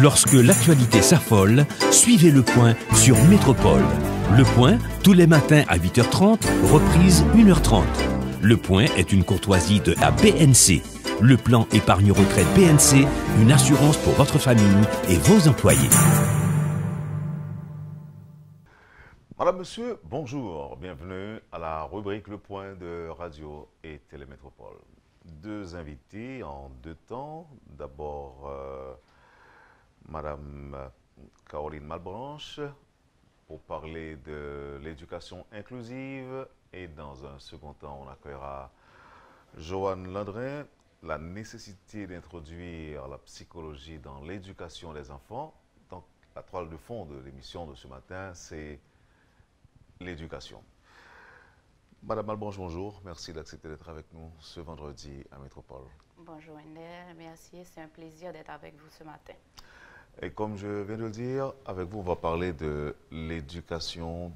Lorsque l'actualité s'affole, suivez Le Point sur Métropole. Le Point, tous les matins à 8h30, reprise 1h30. Le Point est une courtoisie de la BNC. Le plan épargne retraite BNC, une assurance pour votre famille et vos employés. Madame, monsieur, bonjour. Bienvenue à la rubrique Le Point de Radio et Télémétropole. Deux invités en deux temps. D'abord, Madame Caroline Malbranche pour parler de l'éducation inclusive. Et dans un second temps, on accueillera Joanne Landrin, la nécessité d'introduire la psychologie dans l'éducation des enfants. Donc, la toile de fond de l'émission de ce matin, c'est l'éducation. Madame Malbranche, bonjour. Merci d'accepter d'être avec nous ce vendredi à Métropole. Bonjour Wendell, merci. C'est un plaisir d'être avec vous ce matin. Et comme je viens de le dire, avec vous, on va parler de l'éducation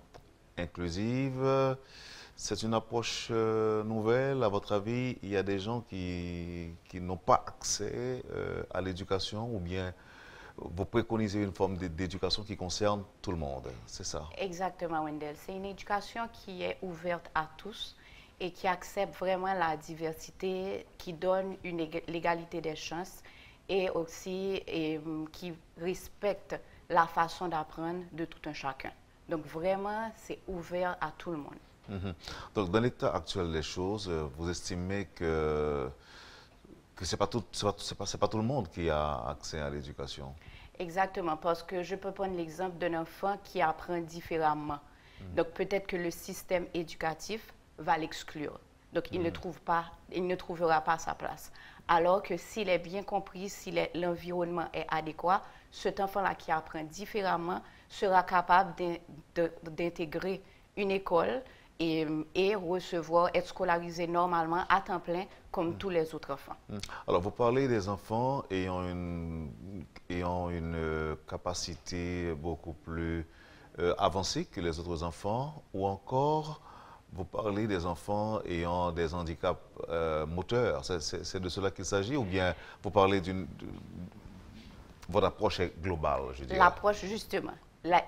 inclusive. C'est une approche nouvelle. À votre avis, il y a des gens qui n'ont pas accès à l'éducation ou bien vous préconisez une forme d'éducation qui concerne tout le monde, c'est ça? Exactement, Wendell. C'est une éducation qui est ouverte à tous et qui accepte vraiment la diversité, qui donne l'égalité des chances et aussi qui respecte la façon d'apprendre de tout un chacun. Donc vraiment, c'est ouvert à tout le monde. Donc dans l'état actuel des choses, vous estimez que ce n'est pas tout le monde qui a accès à l'éducation? Exactement, parce que je peux prendre l'exemple d'un enfant qui apprend différemment. Donc peut-être que le système éducatif va l'exclure. Donc il ne trouvera pas sa place. Alors que s'il est bien compris, si l'environnement est adéquat, cet enfant-là qui apprend différemment sera capable d'intégrer une école et être scolarisé normalement à temps plein comme tous les autres enfants. Alors, vous parlez des enfants ayant une capacité beaucoup plus avancée que les autres enfants, ou encore vous parlez des enfants ayant des handicaps moteurs. C'est de cela qu'il s'agit, ou bien vous parlez votre approche est globale, je dirais? L'approche, justement.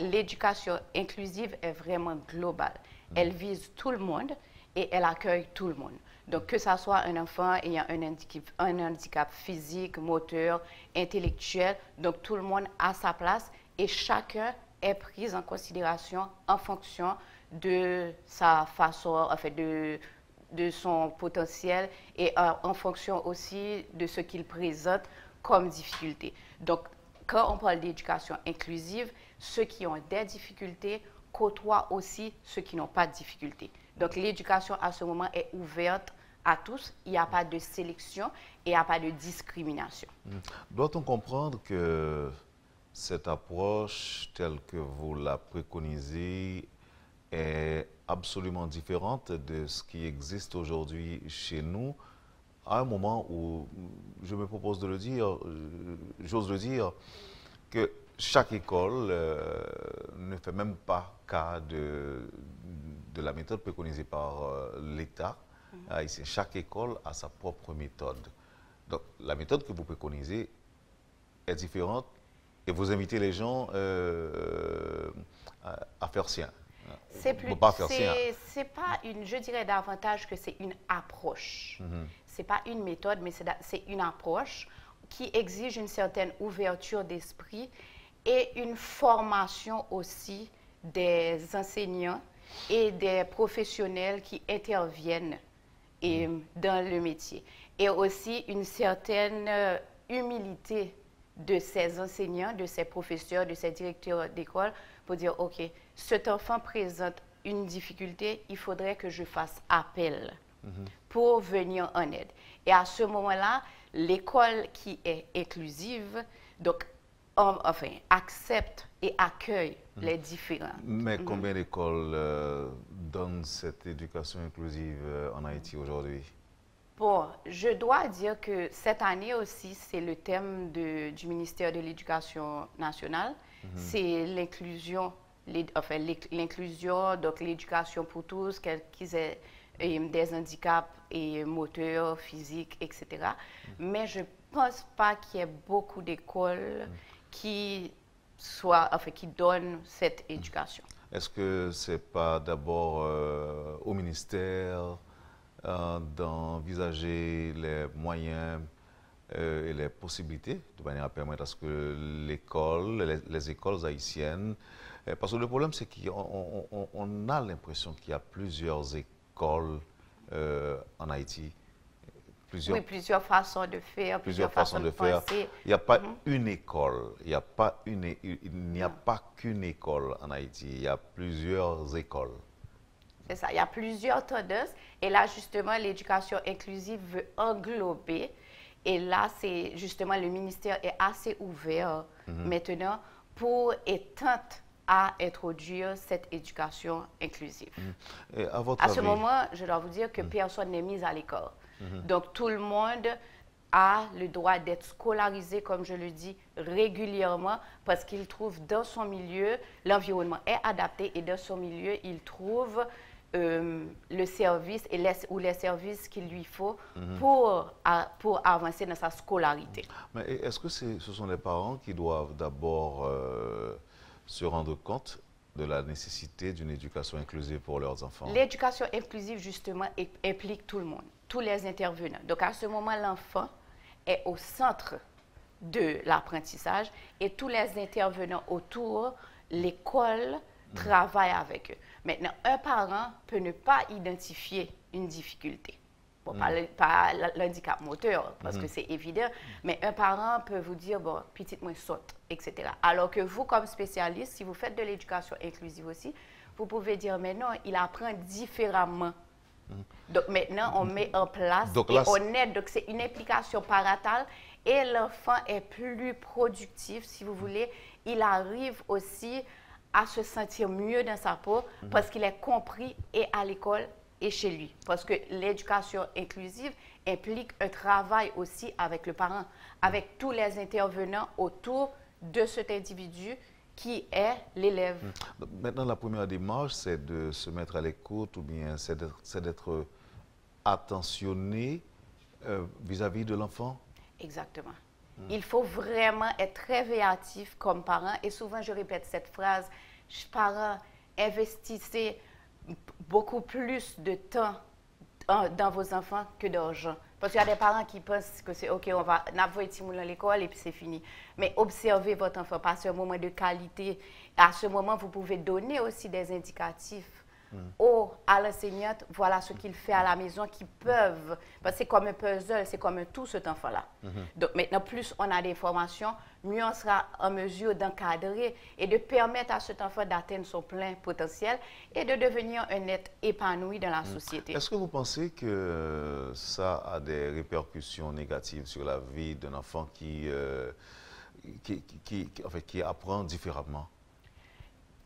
L'éducation inclusive est vraiment globale. Elle vise tout le monde et elle accueille tout le monde. Donc, que ce soit un enfant ayant un handicap physique, moteur, intellectuel, donc tout le monde a sa place et chacun est pris en considération en fonction de sa façon, en fait, de son potentiel et en fonction aussi de ce qu'il présente comme difficulté. Donc, quand on parle d'éducation inclusive, ceux qui ont des difficultés côtoient aussi ceux qui n'ont pas de difficultés. Donc, l'éducation à ce moment est ouverte à tous. Il n'y a pas de sélection et il n'y a pas de discrimination. Doit-on comprendre que cette approche telle que vous la préconisez est absolument différente de ce qui existe aujourd'hui chez nous, à un moment où, je me propose de le dire, j'ose le dire, que chaque école ne fait même pas cas de la méthode préconisée par l'État. Chaque école a sa propre méthode. Donc, la méthode que vous préconisez est différente et vous invitez les gens à faire sien. C'est pas une, je dirais davantage que c'est une approche. C'est pas une méthode, mais c'est une approche qui exige une certaine ouverture d'esprit et une formation aussi des enseignants et des professionnels qui interviennent dans le métier. Et aussi une certaine humilité de ces enseignants, de ces professeurs, de ces directeurs d'école pour dire, OK, cet enfant présente une difficulté, il faudrait que je fasse appel pour venir en aide. Et à ce moment-là, l'école qui est inclusive, donc, accepte et accueille les différents. Mais combien d'écoles donnent cette éducation inclusive en Haïti aujourd'hui? Bon, je dois dire que cette année aussi, c'est le thème du ministère de l'Éducation nationale. C'est l'inclusion, donc l'éducation pour tous, qu'ils aient des handicaps moteurs, physiques, etc. Mais je ne pense pas qu'il y ait beaucoup d'écoles qui donne cette éducation. Est-ce que ce n'est pas d'abord au ministère d'envisager les moyens et les possibilités de manière à permettre à ce que les écoles haïtiennes, parce que le problème c'est qu'on a l'impression qu'il y a plusieurs écoles en Haïti. Plusieurs façons de faire, plusieurs façons de faire. penser. Il n'y a pas une école, il n'y a pas qu'une école en Haïti, il y a plusieurs écoles. C'est ça, il y a plusieurs tendances et là justement l'éducation inclusive veut englober et là c'est justement le ministère est assez ouvert maintenant pour et tente à introduire cette éducation inclusive. Et à ce moment, je dois vous dire que personne n'est mis à l'écart. Donc, tout le monde a le droit d'être scolarisé, comme je le dis, régulièrement, parce qu'il trouve dans son milieu, l'environnement est adapté et dans son milieu, il trouve le service ou les services qu'il lui faut pour avancer dans sa scolarité. Mais est-ce que ce sont les parents qui doivent d'abord se rendre compte de la nécessité d'une éducation inclusive pour leurs enfants? L'éducation inclusive, justement, implique tout le monde, tous les intervenants. Donc, à ce moment, l'enfant est au centre de l'apprentissage et tous les intervenants autour, l'école, travaillent avec eux. Maintenant, un parent peut ne pas identifier une difficulté. Bon, pas l'handicap moteur, parce que c'est évident, mais un parent peut vous dire, bon, petite moi saute, etc. Alors que vous, comme spécialiste, si vous faites de l'éducation inclusive aussi, vous pouvez dire, mais non, il apprend différemment. Donc maintenant, on met en place et on aide. Donc c'est une implication parentale et l'enfant est plus productif, si vous voulez. Il arrive aussi à se sentir mieux dans sa peau parce qu'il est compris et à l'école et chez lui. Parce que l'éducation inclusive implique un travail aussi avec le parent, avec tous les intervenants autour de cet individu qui est l'élève. Maintenant, la première démarche, c'est de se mettre à l'écoute ou bien c'est d'être attentionné vis-à-vis de l'enfant? Exactement. Il faut vraiment être très véatif comme parent. Et souvent, je répète cette phrase, parents, investissez beaucoup plus de temps dans vos enfants que d'argent. Parce qu'il y a des parents qui pensent que c'est OK, on va envoyer Timoun à l'école et puis c'est fini. Mais observez votre enfant, passez un moment de qualité. À ce moment, vous pouvez donner aussi des indicatifs à l'enseignante, voilà ce qu'il fait à la maison, qui peuvent, parce que c'est comme un puzzle, c'est comme un tout cet enfant-là. Donc maintenant, plus on a d'informations, mieux on sera en mesure d'encadrer et de permettre à cet enfant d'atteindre son plein potentiel et de devenir un être épanoui dans la société. Est-ce que vous pensez que ça a des répercussions négatives sur la vie d'un enfant qui apprend différemment?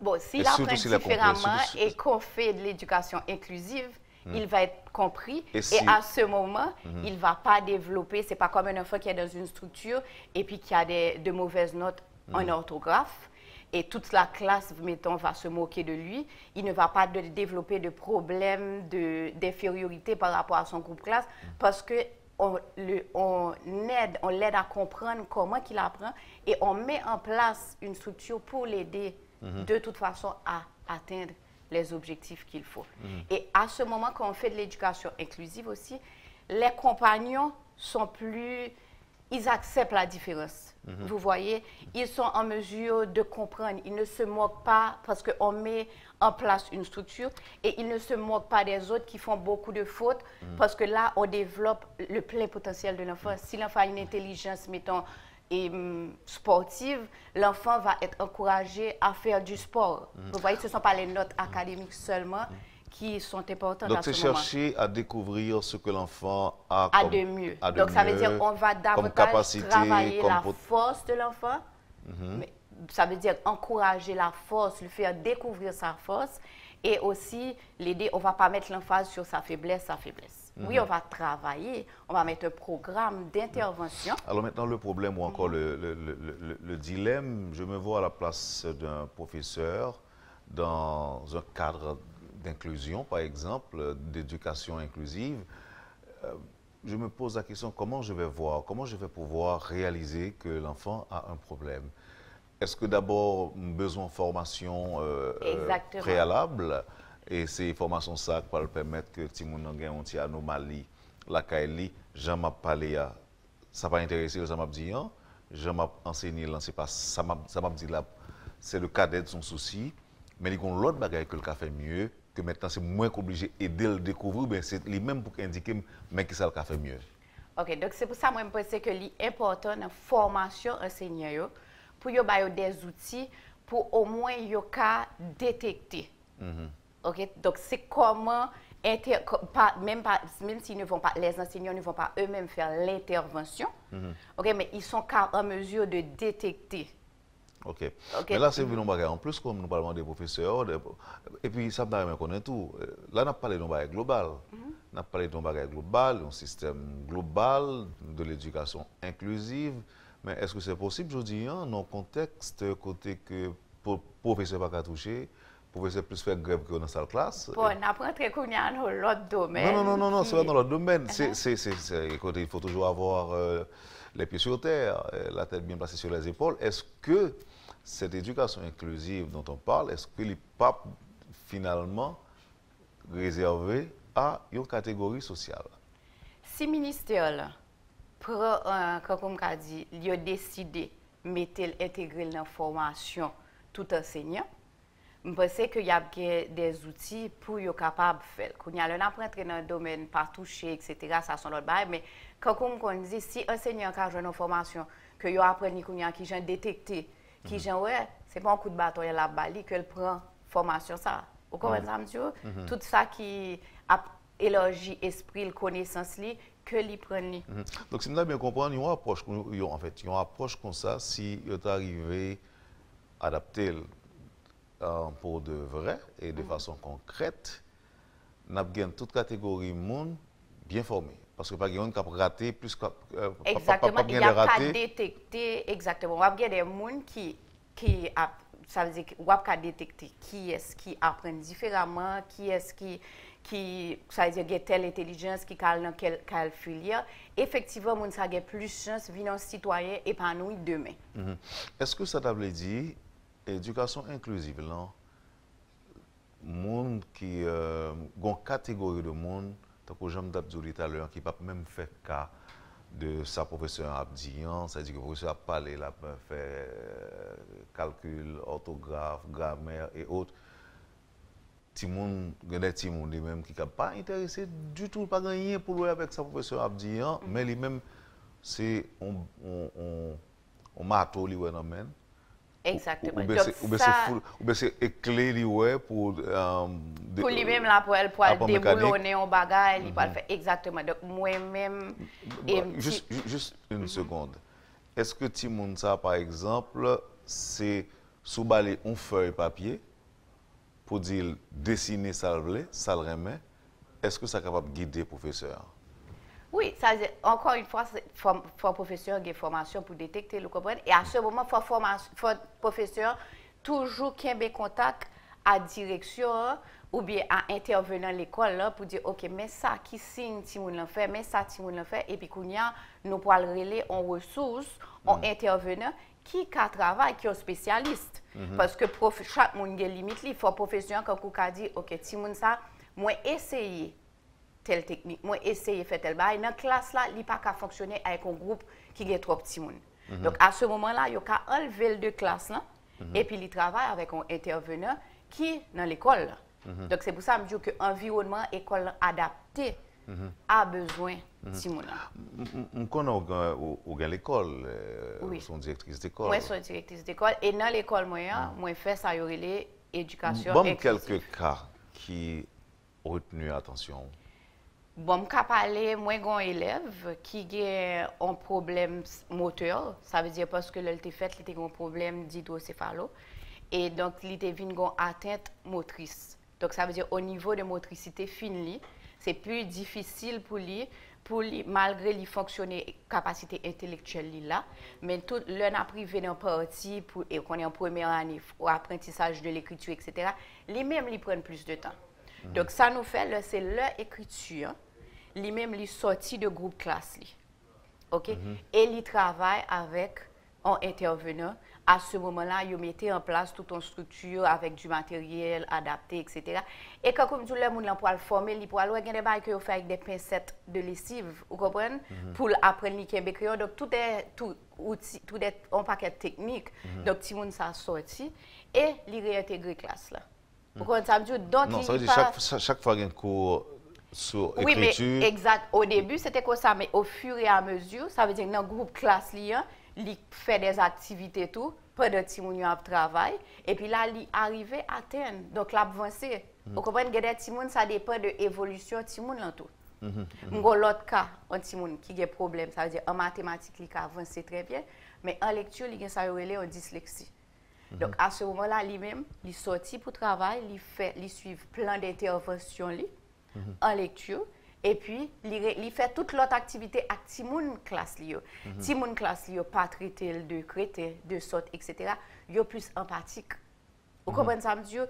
Bon, s'il apprend différemment et qu'on fait de l'éducation inclusive, il va être compris et à ce moment, il ne va pas développer, c'est pas comme un enfant qui est dans une structure et puis qui a de mauvaises notes en orthographe et toute la classe, mettons, va se moquer de lui, il ne va pas développer de problèmes d'infériorité par rapport à son groupe classe parce que on l'aide à comprendre comment il apprend et on met en place une structure pour l'aider de toute façon à atteindre les objectifs qu'il faut. Et à ce moment, quand on fait de l'éducation inclusive aussi, les compagnons sont plus... Ils acceptent la différence. Vous voyez, ils sont en mesure de comprendre. Ils ne se moquent pas parce qu'on met en place une structure et ils ne se moquent pas des autres qui font beaucoup de fautes parce que là, on développe le plein potentiel de l'enfant. Si l'enfant a une intelligence, mettons, sportive, l'enfant va être encouragé à faire du sport. Vous voyez, ce ne sont pas les notes académiques seulement qui sont importantes à ce moment. Donc, c'est chercher à découvrir ce que l'enfant a de mieux. Donc, ça veut dire qu'on va davantage travailler la force de l'enfant. Ça veut dire encourager la force, lui faire découvrir sa force et aussi l'aider. On ne va pas mettre l'emphase sur sa faiblesse. Oui, on va travailler, on va mettre un programme d'intervention. Alors maintenant, le problème ou encore le dilemme, je me vois à la place d'un professeur dans un cadre d'inclusion, par exemple, d'éducation inclusive. Je me pose la question, comment je vais pouvoir réaliser que l'enfant a un problème? est-ce que d'abord, besoin de formation préalable, et ces formations ça qui va permettre que les gens aient une anomalie, la Kaili, j'en m'a parlé, ça va intéresser, ça m'a dit, j'en m'a enseigné, c'est pas ça m'a dit là, c'est le cadet de son souci, mais il y a l'autre bagaille que le café mieux, que maintenant c'est moins qu'obligé d'aider le découvrir, ben c'est lui-même pour indiquer mais qui ça le café mieux. OK, donc c'est pour ça que je pense que l'important dans la formation enseignant pour y avoir des outils pour au moins détecter. OK, donc c'est comment même s'ils ne vont pas, les enseignants ne vont pas eux-mêmes faire l'intervention, OK, mais ils sont en mesure de détecter. OK. Mais là, c'est une bagage en plus, comme nous parlons des professeurs, et puis ça me connaît tout. Là, on a parlé d'un bagage global. On a parlé d'un bagage global, un système global de l'éducation inclusive. Mais est-ce que c'est possible, je dis, dans un contexte côté que le professeur ne va pas toucher, le professeur plus faire grève que dans sa classe? Bon, on apprend très qu'on y a dans l'autre domaine. Non, c'est pas dans l'autre domaine. Écoutez, il faut toujours avoir les pieds sur terre, la tête bien placée sur les épaules. Est-ce que cette éducation inclusive dont on parle, est-ce qu'elle n'est pas finalement réservée à une catégorie sociale? Si le ministère, comme on a dit, il a décidé de intégrer dans la formation tout enseignant, je pense qu'il y a des outils pour être capable de faire. Quand il y a un apprenti dans le domaine, pas touché, etc., ça sont l'autre bail. Mais quand on dit, si un enseignant a une formation, que il apprend qui j'ai détecté, qui j'ai c'est pas un coup de bâton, il y a la balle, qu'elle prend formation ça. Vous comprenez ça, monsieur? Tout ça qui a élargi l'esprit, la connaissance, que l'y prenne. Donc, si nous bien comprendre, il y a une approche comme ça, si vous arrivez à adapter pour de vrai et de façon concrète, nous avons toute catégorie de monde bien formée. Parce que par exemple, on a raté plus que exactement, il n'y a pas détecté exactement. On a des gens ça veut dire qu'on va détecter qui est-ce qui apprend différemment, qui est-ce qui ça veut dire qu'il y a telle intelligence qui est dans quelle filière. Effectivement, on a plus de chance de devenir un citoyen épanoui demain. Est-ce que ça veut dire éducation inclusive, là, monde qui une catégorie de monde, tant que j'aime dire tout à l'heure, qui pas même fait cas de sa professeure abdiant, c'est-à-dire que le professeur a parlé, il a fait calcul, orthographe, grammaire et autres. Des petits monde même qui ne sont pas intéressé du tout, pas gagné pour lui avec sa professeure abdiant, mais lui-même, c'est on marteau lui ouais même. Exactement. Ou bien c'est éclairé pour lui-même là pour déboulonner un bagage, il va faire exactement. Donc moi-même juste une seconde. Est-ce que Timoun ça par exemple, c'est sous-balé une feuille papier pour dire dessiner ça le remet, est-ce que ça est capable de guider le professeur? Oui, ça, encore une fois, il faut un professeur qui a formation pour détecter le comprendre. Et à ce moment, il faut un professeur toujours qui ait contact à direction ou bien à intervenant à l'école pour dire, OK, mais ça, qui signe, si vous l'en fait, mais ça, si vous l'en fait, et puis qu'on y a, nous pouvons relayer en ressources, en intervenant, qui travaille, qui est un spécialiste. Parce que chaque monde a une limite, il faut un professeur qui a dit, OK, si vous ça, moi, essayez telle technique, moi essayer faire tel bail dans classe là, il pas qu'à fonctionner avec un groupe qui est trop petit monde. Donc à ce moment-là, il y a enlever le de classe là et puis il travaille avec un intervenant qui est dans l'école. Donc c'est pour ça que je dis que l'environnement école adapté a besoin de petit monde. On connaît l'école, son directrice d'école. Moi son directrice d'école et dans l'école moi fait ça y aurait l'éducation inclusive. Quelques cas qui ont retenu attention. Bon, je parler, moi, j'ai un élève qui a un problème moteur. Ça veut dire parce que l'élève fait, il a un problème d'hydrocéphalo. Et donc, il a une atteinte motrice. Donc, ça veut dire au niveau de motricité fine, c'est plus difficile pour lui, malgré les fonctionner capacité intellectuelle là. Mais tout l'un a privé d'un parti pour et qu'on est en première année au apprentissage de l'écriture, etc. Les-mêmes, ils prennent plus de temps. Donc, ça nous fait, c'est leur écriture. Lui-même, il sorti de groupe classe. OK? Et il travaille avec en intervenant. À ce moment-là, ils mettaient en place toute une structure avec du matériel adapté, etc. Et quand comme tout le monde pour le former, il pour aller des bails que fait avec des pincettes de lessive, vous comprenez, pour apprendre le crayon. Donc tout est un paquet technique. Donc tout le monde ça sorti et il réintégrer classe là. Vous comprenez ça veut dire donc non, ça veut dire chaque fois qu'il y a un cours sur écriture. Oui, mais exact. Au début, c'était comme ça, mais au fur et à mesure, ça veut dire que dans le groupe classe liant, il fait des activités tout pendant que Timoun a travail et puis là il arrive à atteindre donc l'avancée. Vous comprenez que des Timoun ça dépend de l'évolution Timoun là tout. L'autre cas un Timoun qui a des problèmes, ça veut dire en mathématiques il a avancé très bien, mais en lecture il a ça en dyslexie. Donc à ce moment-là lui-même, il sorti pour travail, il suit plein d'interventions en lecture. Et puis, il fait toute l'autre activité avec Timoun classe. Timoun classe, pas traité de crété, de sorte, etc. Il est plus empathique. Vous comprenez ça, monsieur?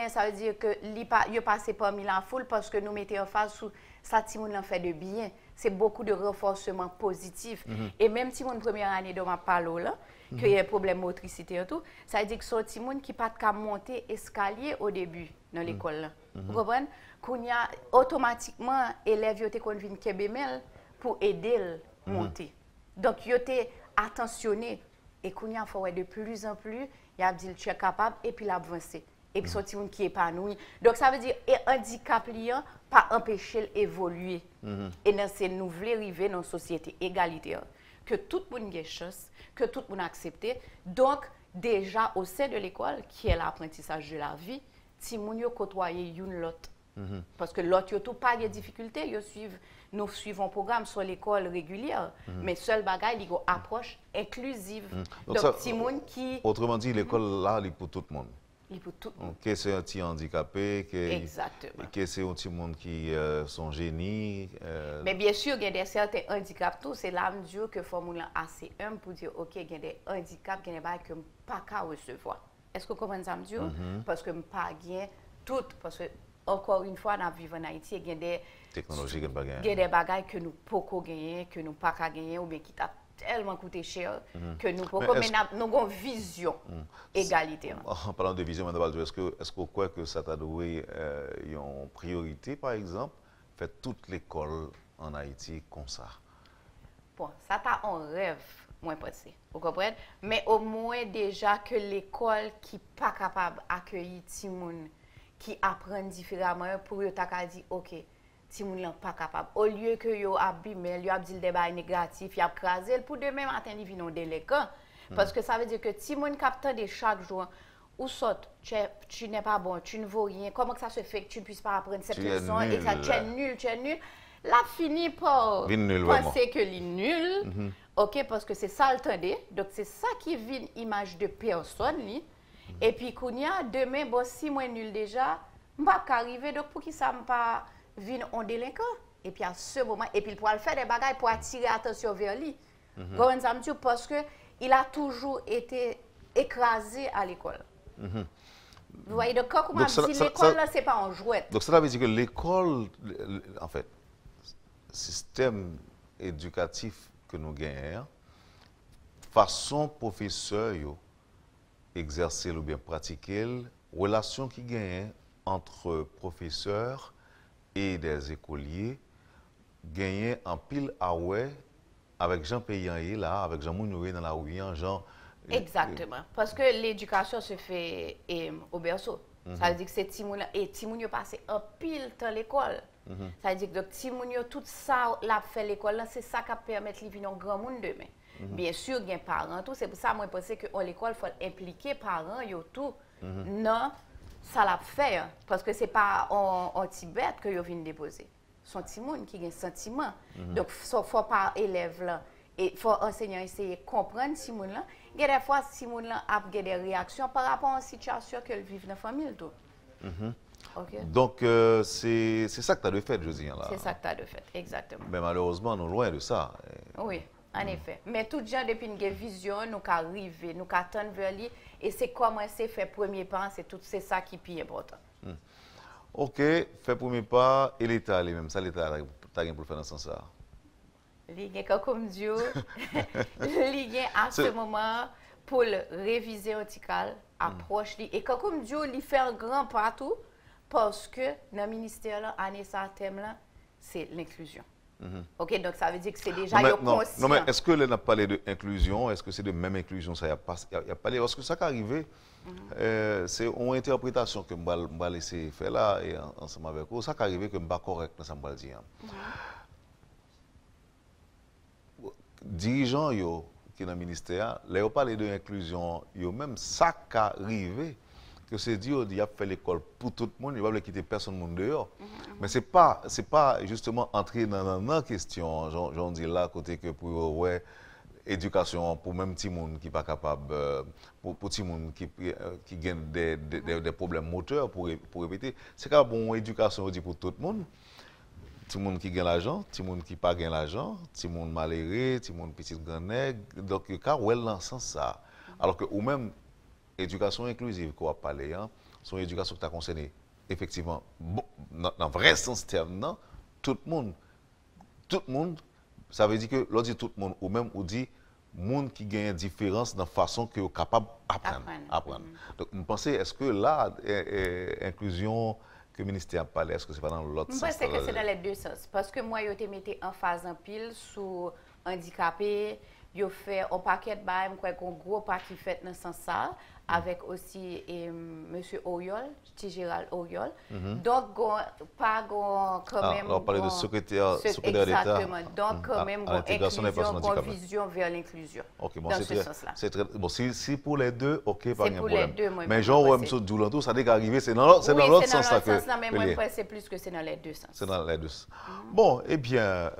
Ça veut dire que il passe parmi la foule parce que nous mettons en face sur ça, Timoun en fait de bien. C'est beaucoup de renforcement positif. Et même Timoun première année de ma parole là, qu'il y a un problème motricité et tout, ça veut dire que c'est Timoun qui pas qu'à monter escalier au début dans l'école. Vous comprenez? Qu'on y a automatiquement élèves qui ont viennent kebemel pour aider à monter. Donc ils étaient attentionnés et qu'on y a fait de plus en plus, il a dit tu es capable et puis l'avancer. Et puis son petit monde qui est épanoui. Donc ça veut dire un handicap liant pas empêcher d'évoluer. Et dans ces nouvelles arrivées dans une société égalitaire que tout le monde ait chance, que tout le monde accepte. Donc déjà au sein de l'école qui est l'apprentissage de la vie, si nous côtoyer une l'autre. Parce que l'autre, il n'y a pas de difficultés. Nous suivons un programme sur l'école régulière, mais seul bagage, il y a une approche inclusive. Donc, Timoun qui... Autrement dit, l'école là, il est pour tout le monde. Il est pour tout le monde. Que c'est un petit handicapé, Exactement. Que c'est un petit monde qui sont génies. Mais bien sûr, il y a certains handicaps. C'est là que il faut être assez humble pour dire, OK, il y a des handicaps, il y a des choses que je ne peux pas recevoir. Est-ce que vous comprenez ça, monsieur? Parce que je ne peux pas gagner tout. Parce que encore une fois, dans vivre en Haïti, il y a des technologies que des bagages que nous ne pouvons pas gagner, que nous ne pouvons pas gagner, ou bien qui t'a tellement coûté cher que nous pouvons mais nous avons une vision égalité. En parlant de vision, est-ce que vous croyez que ça t'a donné une priorité, par exemple, faire toute l'école en Haïti comme ça? Bon, ça t'a un rêve, moins pensé. Vous comprenez? Mais au moins déjà que l'école qui n'est pas capable d'accueillir Timoun, qui apprennent différemment pour eux t'as dit OK Timoun n'est pas capable au lieu que yo abîmer yo a dit des bails négatifs y a crasé pour demain matin ils viennent délinquant parce que ça veut dire que Timoun capte de chaque jour ou saute tu n'es pas bon tu ne vaux rien comment que ça se fait que tu ne puisses pas apprendre cette leçon et ça tu es nul là fini par penser que il nul OK parce que c'est ça le tendez donc c'est ça qui vient image de personne li. Et puis, demain, bon, si moi nul déjà, je ne vais pas arriver, donc pour qui ça ne pas venir en délinquant? Et puis, à ce moment, et puis, il pourra faire des bagages pour attirer l'attention vers lui. Parce qu'il a toujours été écrasé à l'école. Vous voyez, donc quand on dit l'école, ce n'est pas un jouet. Donc, cela veut dire que l'école, en fait, système éducatif que nous gagnons, façon professeur, exercer ou bien pratiquer, relation qui gagne entre professeurs et des écoliers, gagne en pile à ouais avec Jean Payan là, avec Jean Mounoué dans la rue, Jean. Exactement. Parce que l'éducation se fait au berceau. Ça veut dire que c'est Timoun et Timoun passé en pile dans l'école. Ça veut dire que Timoun tout ça l'a fait l'école, c'est ça qui permet de vivre un grand monde demain. Bien sûr, il y a des parents, tout. C'est pour ça que moi, je pense qu'à l'école, il faut impliquer les parents, tout. Non, ça l'a fait. Parce que ce n'est pas en Tibet que vous venez déposer. C'est un petit monde qui a un sentiment. Donc, il ne faut pas élève là. Et il faut enseignant essayer de comprendre ce monde là. Il y a des fois, ce monde là a des réactions par rapport à une situation qu'elle vit dans la famille. Tout. Okay. Donc, c'est ça que tu as de fait, Josiane. C'est ça que tu as de fait, exactement. Mais malheureusement, nous sommes loin de ça. Oui. En effet. Mais tout gens, depuis une vision, nous arrivons, nous attendons vers lui. Et c'est commencer à faire premier pas, c'est ça qui est plus important. OK, faire premier pas et l'État lui-même. Ça, l'État a pour faire dans ce sens-là. Ligue comme Dieu, ligue à ce moment pour réviser l'article, approche et comme Dieu lui fait un grand partout parce que dans le ministère là, année ça thème là, c'est l'inclusion. Ok, donc ça veut dire que c'est déjà conscient. Non, mais est-ce que l'on a parlé d'inclusion? Est-ce que c'est de même inclusion? Ça y a parlé parce que ça qui est arrivé, c'est une interprétation que je vais laisser faire là et ensemble avec vous. Ça qui est arrivé que je ne suis pas correct dans ce que je dis. Dirigeants qui sont dans le ministère, là, ils parlent de l'inclusion, même ça qui est arrivé, que c'est dit, il a fait l'école pour tout le monde, il ne va pas quitter personne dehors. Mais ce n'est pas justement entrer dans la question, j'en dis là, côté que pour ouais, éducation, pour même petit monde qui n'est pas capable, pour petit monde qui gagne des problèmes moteurs, pour répéter, c'est quand bon éducation on dit pour tout le monde. Tout le monde qui gagne l'argent, tout le monde qui pas gagne l'argent, tout le monde malheureux, tout le monde petit grand nègre. Donc, quand on est dans ce sens ça, alors que ou même éducation inclusive qu'on a parlé, c'est une éducation qui t'a concerné effectivement, dans le vrai sens terme, tout le monde, ça veut dire que l'on dit tout le monde, ou même on dit monde qui gagne une différence dans la façon que est capable d'apprendre. Donc, vous pensez, est-ce que là, inclusion que le ministère a parlé, est-ce que c'est pas dans l'autre sens? Je pense que c'est dans les deux sens. Parce que moi, je te mettais en phase en pile sur handicapé, je fais un paquet de bails, un gros paquet fait dans ce sens-là, avec aussi M. Oyol, Gérald Oyol. Donc, pas quand même. On parlait de secrétaire d'État. Exactement. Donc, quand même, une vision vers l'inclusion. Ok, bon, dans ce sens-là. C'est très bon. Si pour les deux, ok, pas de problème. Pour les deux, moi, mais genre, tout ça dès qu'arriver, c'est dans l'autre sens là que. Mais moi, c'est plus que c'est dans les deux sens. C'est dans les deux sens. Bon, eh bien,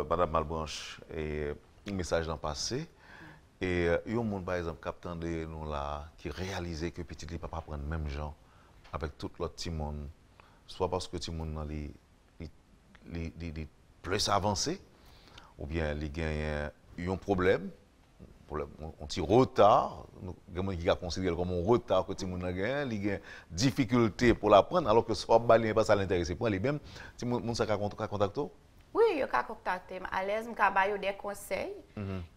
Madame Malbranche, un message dans le passé. Et il y a un monde, par exemple, qui attendait nous là, qui réalisait que petit ne peut pas prendre le même genre avec tout l'autre petit monde, soit parce que petit monde est plus avancé, ou bien il gagne un problème, un petit retard, qui a considéré comme un retard que petit monde a gagné, il gagne difficulté pour l'apprendre, alors que soit balé pas ça l'intéresse pour lui-même, petit monde ça contacter. Oui, je peux contacter. À l'aise, je peux donner des conseils.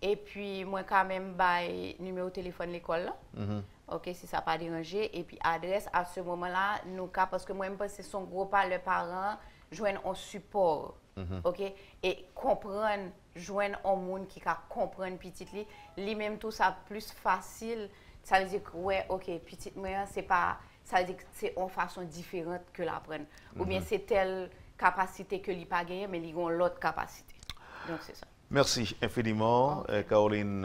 Et puis, moi, quand même, je numéro de téléphone de l'école. Ok, si ça n'a pas dérangé. Et puis, adresse, à ce moment-là, nous, parce que moi, je pense que son gros pas, les parents joignent un support. Ok, et comprendre, joindre un monde qui comprendre petit lui-même, tout ça plus facile. Ça veut dire que, ouais, ok, petit, moi, c'est pas. Ça veut dire que c'est une façon différente que l'apprendre. Ou bien c'est telle capacité que l'il pas gagné, mais ils ont l'autre capacité. Donc c'est ça. Merci infiniment, Caroline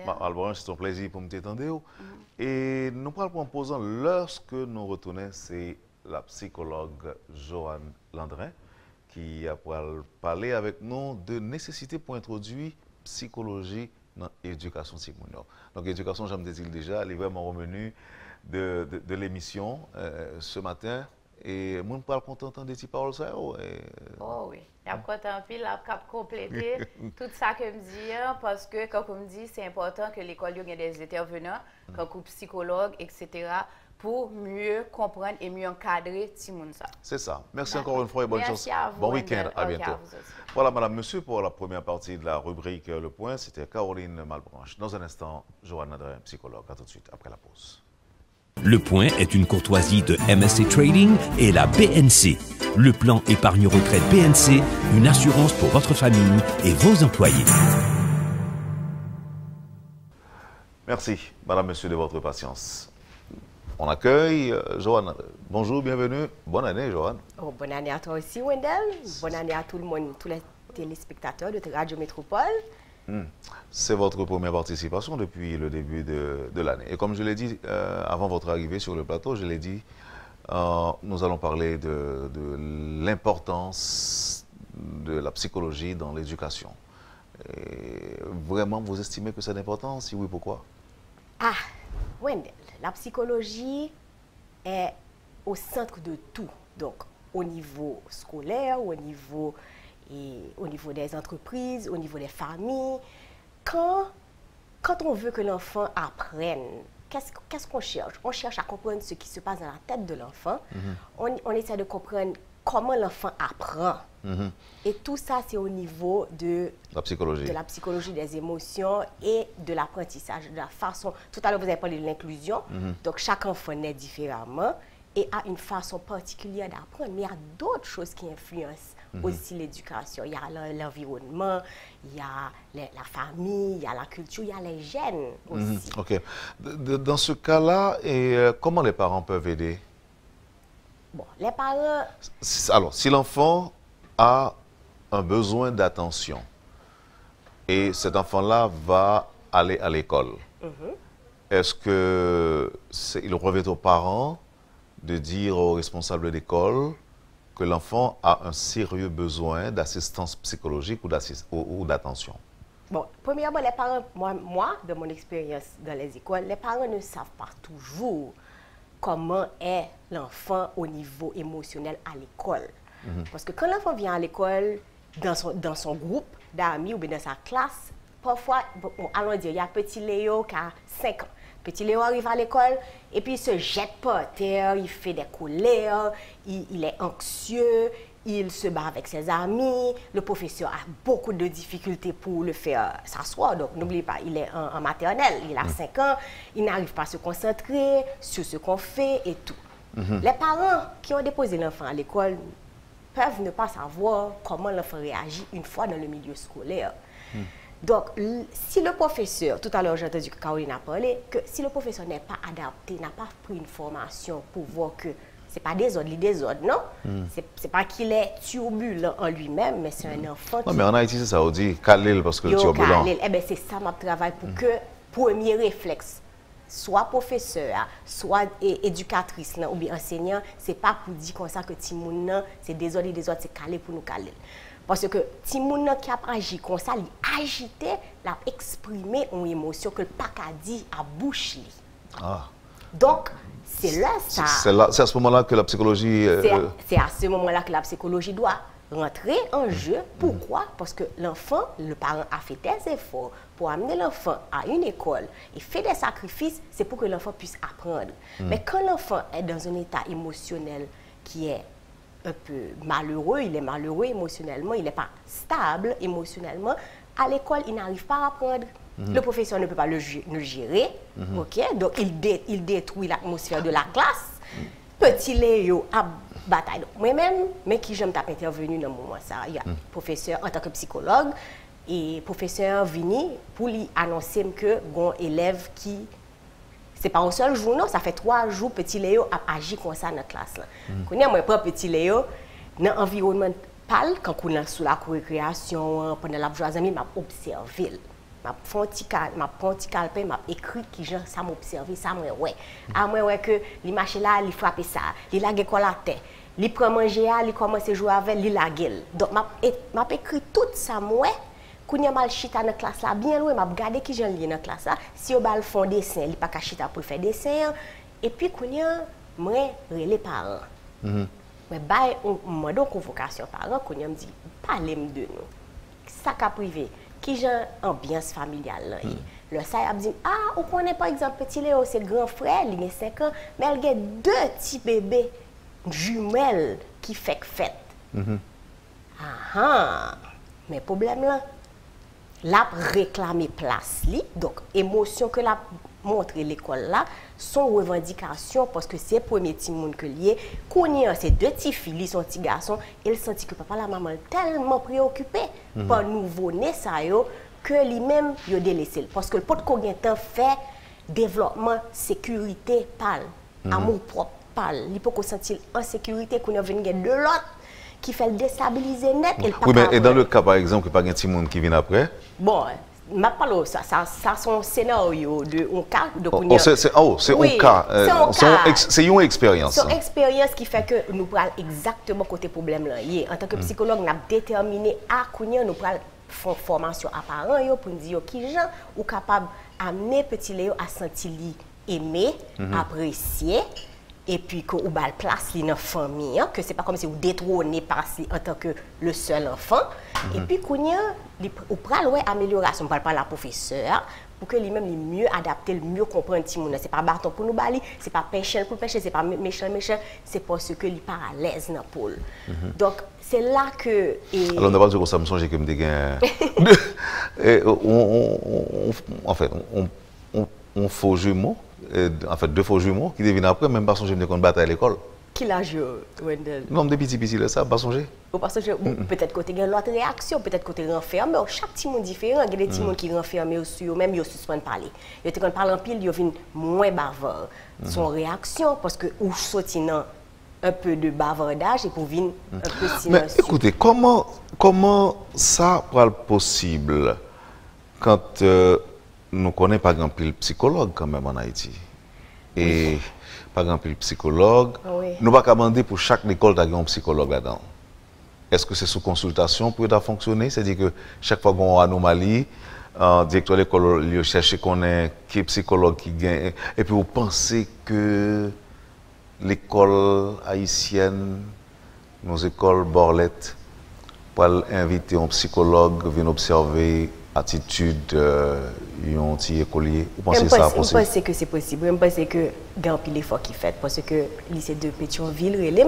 Malbranche, c'est un plaisir pour me t'étendre. Et nous parlons en posant, lorsque nous retournons, c'est la psychologue Joanne Landrin qui a parlé avec nous de nécessité pour introduire psychologie dans l'éducation. Donc l'éducation, j'aime dire déjà, elle est vraiment revenue de l'émission ce matin. Et mon parle content de ces paroles ça. Oh oui, il y a content pile la cap compléter tout ça que me dit parce que comme on me dit c'est important que l'école ait des intervenants comme psychologues etc. pour mieux comprendre et mieux encadrer tout le monde ça. C'est ça. Merci encore une fois et bonne chance. Vous, bon week-end, à bientôt. Voilà madame, monsieur pour la première partie de la rubrique Le Point, c'était Caroline Malbranche. Dans un instant, Joanne Landrin, psychologue. À tout de suite après la pause. Le Point est une courtoisie de MSC Trading et la BNC. Le plan épargne retraite BNC, une assurance pour votre famille et vos employés. Merci, madame, monsieur, de votre patience. On accueille Joanne. Bonjour, bienvenue. Bonne année, Joanne. Oh, bonne année à toi aussi, Wendell. Bonne année à tout le monde, tous les téléspectateurs de Radio Métropole. C'est votre première participation depuis le début de l'année. Et comme je l'ai dit avant votre arrivée sur le plateau, je l'ai dit, nous allons parler de l'importance de la psychologie dans l'éducation. Vraiment, vous estimez que c'est important? Si oui, pourquoi? Ah, Wendell, la psychologie est au centre de tout. Donc, au niveau scolaire, au niveau des entreprises, au niveau des familles. Quand on veut que l'enfant apprenne, qu'est-ce qu'on cherche? On cherche à comprendre ce qui se passe dans la tête de l'enfant. On essaie de comprendre comment l'enfant apprend. Et tout ça, c'est au niveau de la psychologie des émotions et de l'apprentissage, de la façon. Tout à l'heure, vous avez parlé de l'inclusion. Donc, chaque enfant naît différemment et a une façon particulière d'apprendre. Mais il y a d'autres choses qui influencent aussi l'éducation. Il y a l'environnement, il y a la famille, il y a la culture, il y a les gènes aussi. OK. Dans ce cas-là, comment les parents peuvent aider? Bon, les parents... Alors, si l'enfant a un besoin d'attention et cet enfant-là va aller à l'école, est-ce qu'il revient aux parents de dire aux responsables d'école que l'enfant a un sérieux besoin d'assistance psychologique ou d'attention? Bon, premièrement, les parents, moi, de mon expérience dans les écoles, les parents ne savent pas toujours comment est l'enfant au niveau émotionnel à l'école. Parce que quand l'enfant vient à l'école, dans son groupe d'amis ou bien dans sa classe, parfois, allons dire, il y a petit Léo qui a 5 ans. Petit Léo arrive à l'école et puis il se jette par terre, il fait des colères, il est anxieux, il se bat avec ses amis. Le professeur a beaucoup de difficultés pour le faire s'asseoir. Donc, n'oubliez pas, il est en maternelle, il a 5 ans, il n'arrive pas à se concentrer sur ce qu'on fait et tout. Les parents qui ont déposé l'enfant à l'école peuvent ne pas savoir comment l'enfant réagit une fois dans le milieu scolaire. Donc, si le professeur, tout à l'heure j'ai entendu que Caroline a parlé, que si le professeur n'est pas adapté, n'a pas pris une formation pour voir que ce n'est pas des ordres, non? C'est pas qu'il est turbulent en lui-même, mais c'est un enfant qui... Non, mais en Haïti, c'est ça, on dit Khalil parce que le turbulent. Eh bien, c'est ça, ma travail pour que, premier réflexe, soit professeur, soit éducatrice ou bien enseignant, c'est pas pour dire comme ça que Timoun, c'est des ordres, c'est calé pour nous caler. Parce que Timoun qui a agi comme ça, il agité, il a exprimé une émotion que le pas a dit à bouche. Donc, c'est là ça. C'est à ce moment-là que la psychologie... C'est à ce moment-là que la psychologie doit rentrer en jeu. Pourquoi? Parce que l'enfant, le parent a fait des efforts pour amener l'enfant à une école et fait des sacrifices, c'est pour que l'enfant puisse apprendre. Mais quand l'enfant est dans un état émotionnel qui est un peu malheureux, il est malheureux émotionnellement, il n'est pas stable émotionnellement, à l'école, il n'arrive pas à apprendre. Le professeur ne peut pas le gérer, ok? Donc il détruit l'atmosphère de la classe. Petit Léo a bataille. Moi-même, mais qui j'aime taper intervenu dans le moment ça, il y a professeur en tant que psychologue et professeur vini pour lui annoncer que un élève qui c'est pas un seul jour, non, ça fait 3 jours petit Léo a agi comme ça dans la classe. Quand moi prends petit Léo dans l'environnement pâle, quand on est sous la récréation, pendant la journée, m'a observé. M'a fait un petit calepin, m'a écrit qui gens ça m'a observé, ça m'a ouais. À moi ouais que il marche là, il frappe ça, il la quoi la tête. Il prend manger, il commence à jouer avec, il la gueule. Donc m'a écrit tout ça moi. Quand il y a mal chita dans la classe là, bien loin, m'a regardé qui j'en lis dans la classe là. Si on va le fond dessin, il pas chita pour faire dessin. Et puis quand il y a moi les parents. Mais bail moi donc convocation parents quand il me dit parlez de nous. Ça qu'a privé. Qui j'ai ambiance familiale. Le ça a dit on connaît par exemple petit Léo c'est grand frère, il a 5 ans, mais il a 2 petits bébés jumelles qui fait fête. Mais problème là, la réclamer place li, donc émotion que la montre l'école là, son revendication parce que c'est premier petit monde que lié, qu'on a ces 2 petits filles, son petit garçon, il sentit que papa la maman tellement préoccupé par nouveau-né ça yo que lui-même il a délaissé parce que le pot cognitif fait développement sécurité pâle, amour propre pâle, il peut qu'on sentir en sécurité qu'on a venu de l'autre qui fait le déstabiliser net et le papa. Oui, mais et dans le cas par exemple que pas un petit monde qui vient après. Bon, ma parole ça son scénario de un cas de c'est un cas. C'est une expérience. C'est une expérience qui fait que nous prenons exactement côté problème là. En tant que psychologue, nous avons déterminé à combien nous prenons formation à parents pour nous dire qui gens ou capable amener petit Léo à sentir aimé, apprécié. Et puis que ou bal place li dans famille que c'est pas comme si vous détrônez par en tant que le seul enfant et puis kounya ou pral ouais amélioration parle pas la professeur pour que lui-même il mieux adapter, mieux comprendre petit monde. C'est pas bâton pour nous bali, c'est pas péché pour pécher, c'est pas méchant, c'est parce que il pas à l'aise dans pôle. Donc c'est là que alors on va dire que ça me songe que me dégain en fait on faux jumeaux en fait deux faux jumeaux qui deviennent après même pas songer qu'on bataille à l'école. Qui l'a joué, Wendell? Non, des petits là, ça, pas songer. Peut-être côté il y a l'autre réaction, peut-être côté renfermé. Chaque petit monde différent, il y a des petits monde qui renfermé aussi, même ils suspendent parler. Ils te parlent en pile, ils viennent moins bavard. Son réaction parce que ou sorti un peu de bavardage et pour venir un peu silencieux. Mais écoutez, comment ça pourra être possible quand nous connaissons pas grand pile psychologue quand même en Haïti et par exemple, le psychologue, nous ne pouvons pas demander pour chaque école d'avoir un psychologue là-dedans. Est-ce que c'est sous consultation pour fonctionner? C'est-à-dire que chaque fois qu'on a une anomalie, le directeur de l'école il cherche qu'on ait qui psychologue qui gagne. Et puis vous pensez que l'école haïtienne, nos écoles borlettes, pour inviter un psychologue, venir observer attitude d'un petit écolier. Vous pensez ça possible? Je pense que c'est possible. Je pense que il y a un pile effort qui fait parce que le lycée de Pétionville,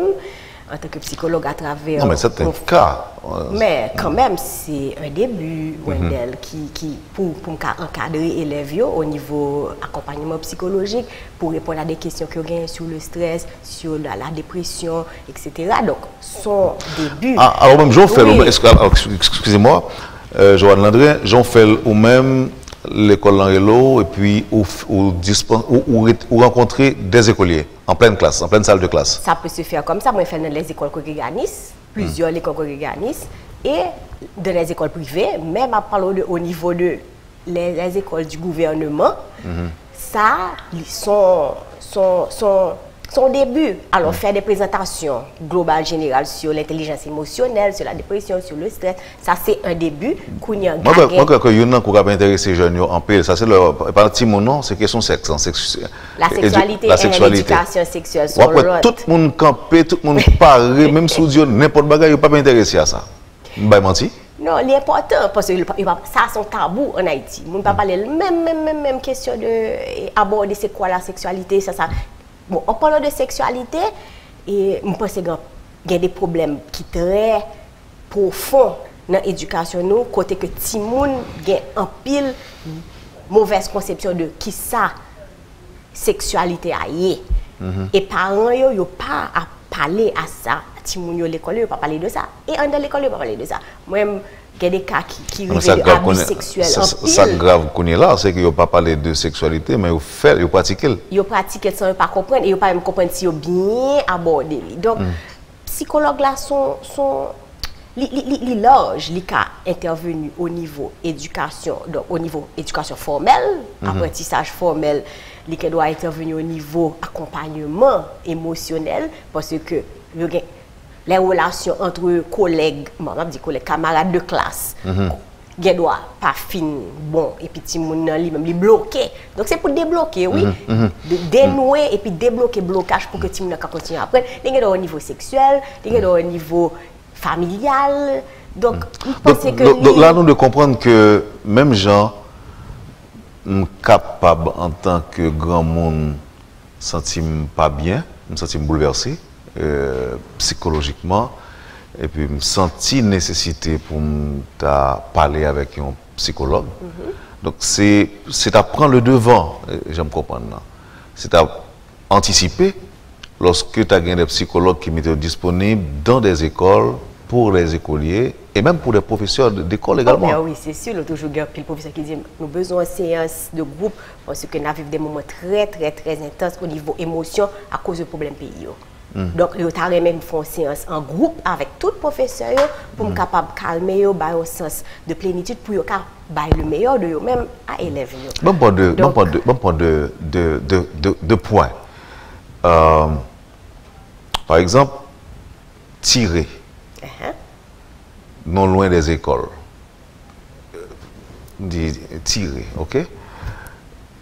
en tant que psychologue à travers... Non, mais c'est un cas. Mais quand même, c'est un début, Wendell, qui pour encadrer les élèves au niveau accompagnement psychologique, pour répondre à des questions qu'ils ont sur le stress, sur la dépression, etc. Donc, son début... Ah, alors même, j'en fais... Excusez-moi. Joanne Landry, j'en fais ou même l'école Lanrelo et puis ou rencontrer des écoliers en pleine classe, en pleine salle de classe. Ça peut se faire comme ça. Moi, je fais dans les écoles congréganistes, plusieurs écoles congréganistes et dans les écoles privées, même à parler au niveau de les écoles du gouvernement, ça, son début. Alors, faire des présentations globales, générales sur l'intelligence émotionnelle, sur la dépression, sur le stress, ça c'est un début. Moi, je crois que y a qui va intéresser les jeunes en paix. Ça, c'est le parti mon nom, c'est question sexe. La sexualité et l'éducation sexuelle sont tout le monde campé, tout le monde paré, même sous Dieu, n'importe quoi, il ne pas intéressé à ça. Bah, menti? Non, l'important, parce que ça c'est un tabou en Haïti. On ne peut pas parler même question de aborder c'est quoi la sexualité, ça. Bon, en parlant de sexualité, et je pense qu'il y a des problèmes qui sont très profonds dans l'éducation, côté que tout le monde a un pile mauvaise conception de qui ça sexualité aille. Et parents, ils n'ont pas à parler à ça. Tout le monde à l'école, ils n'ont pas parler de ça. Et en l'école, ils n'ont pas parler de ça. Moi-même, il y a des cas qui révèlent abus sexuels. Ça grave qu'on est là, c'est qu'ils n'ont pas parlé de sexualité, mais ils pratiquent. Ils pratiquent sans pas comprendre, et ils ne pas même comprendre si ils ont bien abordé. Donc, les psychologues là sont larges, les cas intervenus au niveau éducation, donc au niveau éducation formelle, apprentissage formel, les cas doivent intervenir au niveau accompagnement émotionnel, parce que les relations entre collègues, camarades de classe, ne doivent pas finir bon, et puis tout le monde les bloquer. Donc c'est pour débloquer, oui, dénouer et puis débloquer le blocage pour que tout le monde continue à apprendre. Il y a au niveau sexuel, il y a au niveau familial. Donc, donc là, nous devons comprendre que même gens capables en tant que grand monde, sentir pas bien, me sentir bouleversé. Psychologiquement et puis me sentir nécessité pour parler avec un psychologue. Donc c'est à prendre le devant, j'aime comprendre. C'est à anticiper lorsque tu as des psychologues qui mettent disponibles dans des écoles pour les écoliers et même pour les professeurs d'école également. Oui, c'est sûr, il y a toujours des professeurs qui disent nous avons besoin de séances de groupe parce que nous vivons des moments très intenses au niveau émotion à cause du problème pays. Donc, ils ont même fait une séance en groupe avec tout professeur pour être capable de calmer, un sens de plénitude pour le meilleur de eux-mêmes à élèves. Bon point de point. Par exemple, tirer non loin des écoles. Tirer, ok?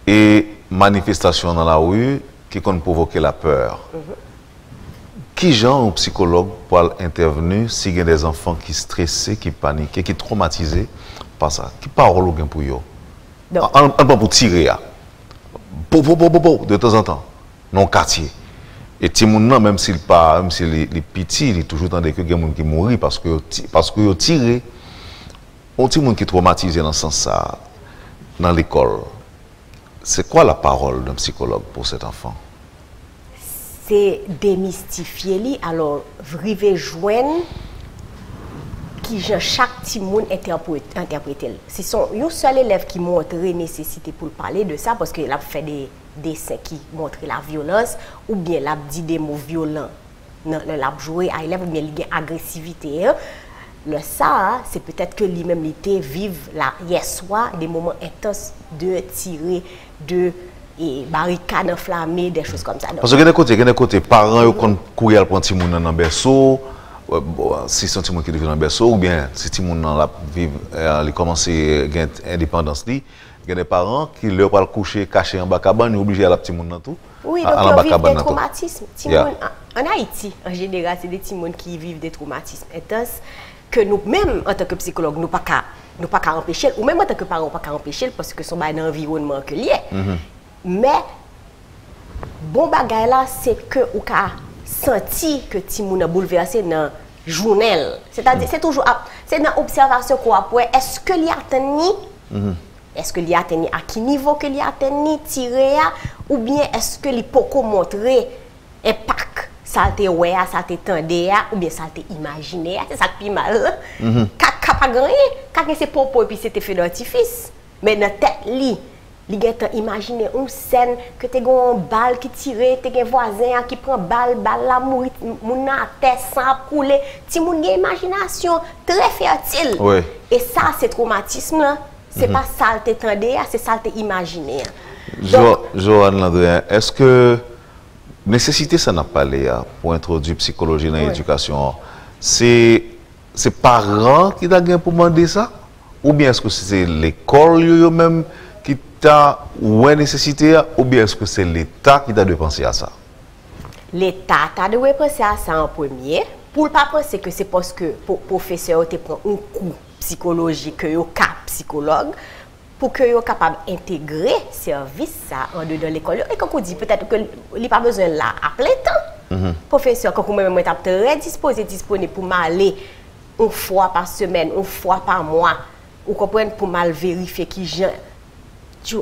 Et manifestation dans la rue qui compte provoquer la peur. Qui genre un psychologue pour intervenir s'il y a des enfants qui stressés, qui paniqués, qui traumatisés par ça? Qui parole pour eux? On va pour tirer, de temps en temps, dans le quartier. Et ti moun nan, même s'il est petit, il est toujours dans des gens qui mourent parce que tiré. On ti moun qui est traumatisé dans ce sens-là, dans l'école. C'est quoi la parole d'un psychologue pour cet enfant? C'est démystifier lui, alors vrive joindre qui chaque petit monde interpréter. C'est un seul élève qui montre nécessité pour parler de ça parce qu'il a fait des dessins qui montrent la violence ou bien il a dit des mots violents. Il a joué à l'élève ou bien il a agressivité. Le ça, c'est peut-être que lui-même était vive là hier soir des moments intenses de tirer, de barricades enflammées, des choses comme ça. Parce que il y a des côtés parents qui courir pour un petit monde dans le berceau. Si c'est un petit monde qui vit dans le berceau, ou bien si petit monde il commence à gagner indépendance, il y a des parents qui leur parlent coucher caché en bas cabane, ils sont obligés à la petit monde dans tout. Oui, donc ils vivent des traumatismes. En Haïti, en général, c'est des petits monde qui vivent des traumatismes intenses que nous-mêmes, en tant que psychologue, nous pas qu'à empêcher, ou même en tant que parents, pas qu'à empêcher parce que son un environnement que lié. Mais bon bagay là, c'est que ou ka senti que ti moun a bouleversé dans journal. C'est-à-dire c'est toujours c'est dans observation quoi après est-ce que li atteint est-ce que li atteint à qui niveau que li atteint tiré ou bien est-ce que li poko montrer impact ça te ouais ça te tendé ou bien ça te imaginé c'est ça qui mal ka pas gagné ka c'est popo et puis c'était fait d'artifice mais dans tête li a imaginé une scène que tu as une balle qui tire, tu as un voisin qui prend balle la mourit, mon tête sans couler. Tu as une imagination très fertile. Oui. Et ça, c'est traumatisme là. C'est pas ça que tu as c'est ça que tu as imaginé. Joanne Landrien, est-ce que nécessité ça n'a pas parlé pour introduire psychologie dans l'éducation? C'est parents qui ont pour demander ça? Ou bien est-ce que c'est l'école eux-mêmes qui t'a ou nécessité ou bien est-ce que c'est l'État qui t'a de penser à ça? L'État t'a de penser à ça en premier. Pour ne pas penser que c'est parce que le professeur te prend un cours psychologique que yo cap psychologue pour que yo capable d'intégrer service ça en dedans de l'école. Et quand on dit peut-être que il n'y a pas besoin là à plein temps. Professeur, quand moi-même suis très disponible pour m'aller une fois par semaine, une fois par mois, ou comprendre pour mal vérifier qui j'ai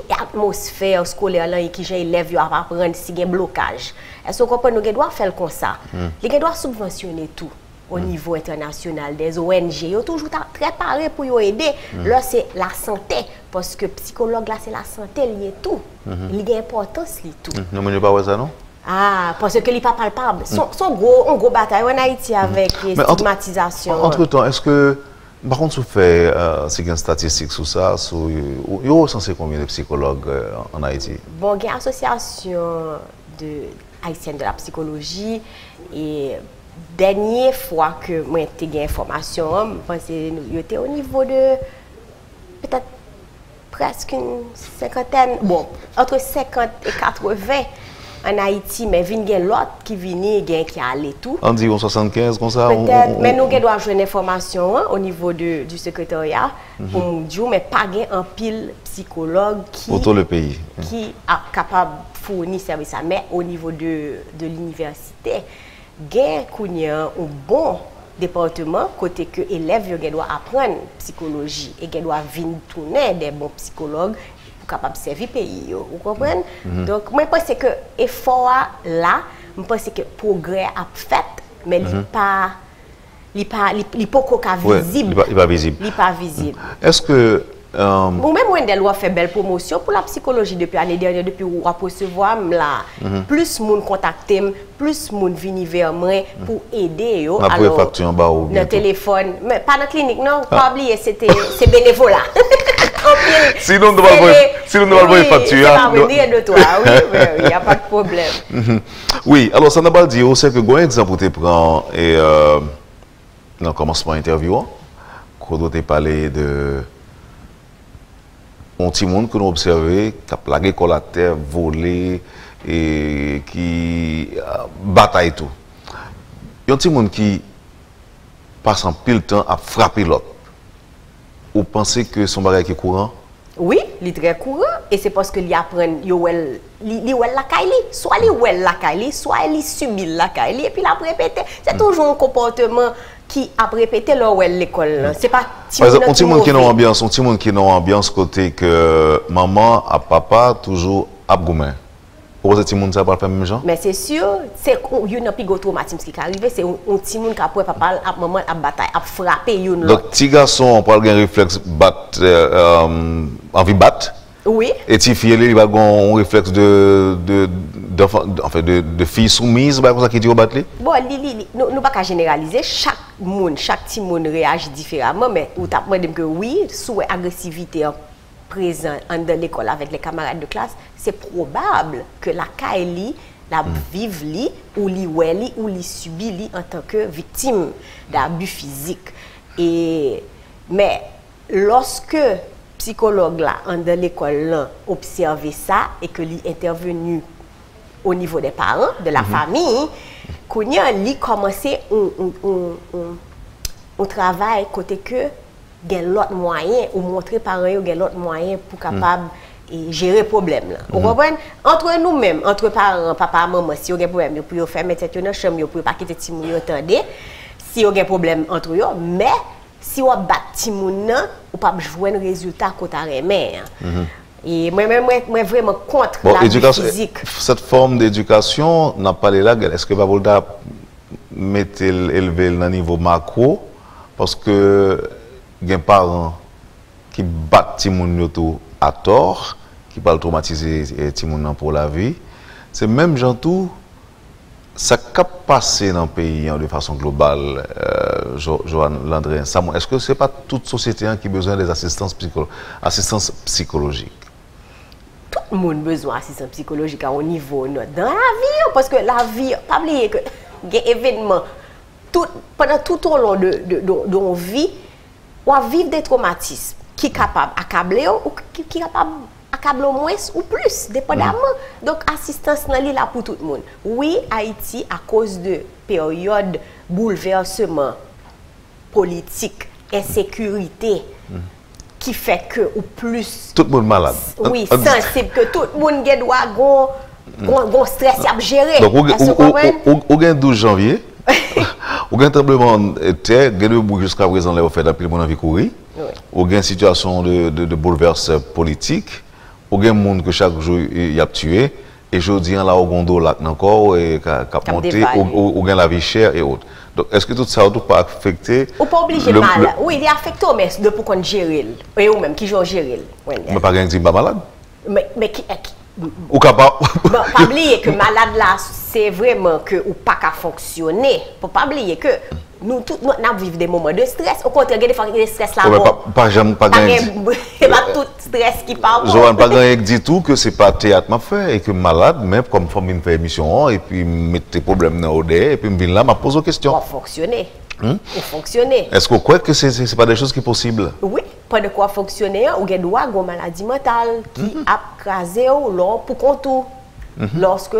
l'atmosphère scolaire là et qui j'ai élèves à apprendre si il y a un blocage. Est-ce qu'on comprend nous doit faire comme ça? Les gens doivent subventionner tout au niveau international des ONG. Ils sont toujours très parés pour aider. Là c'est la santé parce que psychologue là c'est la santé lié tout. Il y a importance lié tout. Non mais pas ça non? Ah, parce que n'est pas palpable. Son gros bataille en Haïti avec stigmatisation. Entre-temps, est-ce que par contre, vous faites une statistique sur ça, il y a censé combien de psychologues en Haïti? Bon, il y a une association haïtienne de la psychologie et dernière fois que moi j'ai eu information, je pense que j'étais au niveau de peut-être presque une cinquantaine, bon, entre 50 et 80 en Haïti, mais il y a l'autre qui vient, qui allait tout. Environ 75 comme ça? Peut-être, mais nous devons avoir une information au niveau du secrétariat pour nous dire, mais pas un pile psychologue qui pour tout le pays. Qui est capable de fournir service. Mais au niveau de l'université, il y a un bon département côté que les élèves doivent apprendre psychologie et doivent venir tourner des bons psychologues capable de servir le pays. Vous comprenez? Donc, moi, je pense que l'effort là, je pense que le progrès a fait, mais il n'est pas visible. Il n'est pas visible. Il n'est pas visible. Est-ce que... Vous-même, vous avez fait belle promotion pour la psychologie depuis l'année dernière, depuis que vous recevoir là. Plus de monde contacté, plus de monde vient vers moi pour aider. Alors, facture en bas ou le téléphone, mais pas dans la clinique, non, pas oublier, c'est bénévolat. Sinon, nous allons voir les factures. De toi, oui, il n'y a pas de problème. Oui, alors ça n'a pas dit, c'est que un exemple pour te prendre et dans le commencement de l'interview, quand on t'a parlé de un petit monde que nous observons, qui a plagué la terre, volé et qui bataille tout. Il y a un petit monde qui passe en pile temps à frapper l'autre. Vous pensez que son bagage est courant? Oui, il est très courant. Et c'est parce que il apprend, il la caille, soit il la caille, soit il subit la caille, et puis il a répété. C'est toujours un comportement qui a répété là où l'école. C'est pas par exemple, un petit monde qui est dans l'ambiance, côté que maman à papa toujours abgoumé. Pour ce petit monde ça va faire même genre. Mais c'est sûr, c'est une plus gros traumatisme qui arrive, c'est un petit monde qui après papa maman a bataille, a frappé une. Donc petit garçon on parle d'un réflexe battre envie battre. Oui. Et petit fille il va un réflexe de fille soumise comme ça qui dit au battre. Bon, nous pas généraliser, chaque petit monde réagit différemment, mais ou t'a dire que oui, sous agressivité présent dans l'école avec les camarades de classe, c'est probable que la Kaili, la vive li, ou li subit li en tant que victime d'abus physique. Mais lorsque psychologue là dans l'école observe ça et que li intervenu au niveau des parents, de la famille, qu'on y a li commencé on travaille côté que gen l'autre moyen ou montrer parents yo gen l'autre moyen pour capable gérer problème là. Vous comprenez? Entre nous-mêmes, entre parents, papa, maman, si vous avez un problème, vous pouvez faire mettre tête dans chambre, vous pas quitter ti moun yo attendez. Si vous avez un problème entre eux, mais si vous bat ti moun nan, vous pas jouer un résultat côté remet. Et moi vraiment contre la physique. Cette forme d'éducation n'a pas là, est-ce que va vouloir mettre élever le niveau macro parce que des parents qui battent Timoun à tort, qui parlent traumatiser Timoun pour la vie, c'est même gens tout ça cap passé dans le pays de façon globale, Johan Landré. Est-ce que c'est pas toute société qui a besoin des assistance psychologique? Tout le monde a besoin d'assistance psychologique au niveau dans la vie, parce que la vie, pas oublier que des événements pendant tout au long de nos vies, on va vivre des traumatismes qui sont capables d'accabler ou qui sont capables d'accabler moins ou plus, dépendamment. Donc, assistance est là pour tout le monde. Oui, Haïti, à cause de période bouleversement politique, insécurité, qui fait que, ou plus... Tout le monde malade. Oui, sensible, que tout le monde doit stress à gérer. Donc, au 12 janvier, ou un tremblement de terre, jusqu'à présent, là, fait d'après mon envie courir. Ou une situation de bouleversement politique. Ou un monde que chaque jour il a tué. Et je dis là au gondo là encore et cap monté ou la vie chère et autres. Donc est-ce que tout ça ne pas affecter? Ou pas obligé mal. Oui, il est affecté mais de pour qu'on gérer. Et ou même qui joue gérer. Mais pas gagne pas malade. Mais qui ou capable. Pas oublier que malade là, c'est vraiment que ou pas qu'à fonctionner. Faut pas oublier que nous tous nous vivons des moments de stress. Au contraire, il y a des fois de stress là. Pas c'est pas tout stress qui parle. Johan pas gagné dit tout que c'est pas théâtre m'a fait et que malade même comme famille fait émission et puis mettre tes problèmes dans OD et puis me vient là m'a pose des questions. Pour fonctionner. Pour fonctionner. Est-ce que vous croyez que c'est pas des choses qui sont possibles? Oui, pas de quoi fonctionner, ou avez droit à une maladie mentale qui a crasé pour contour lorsque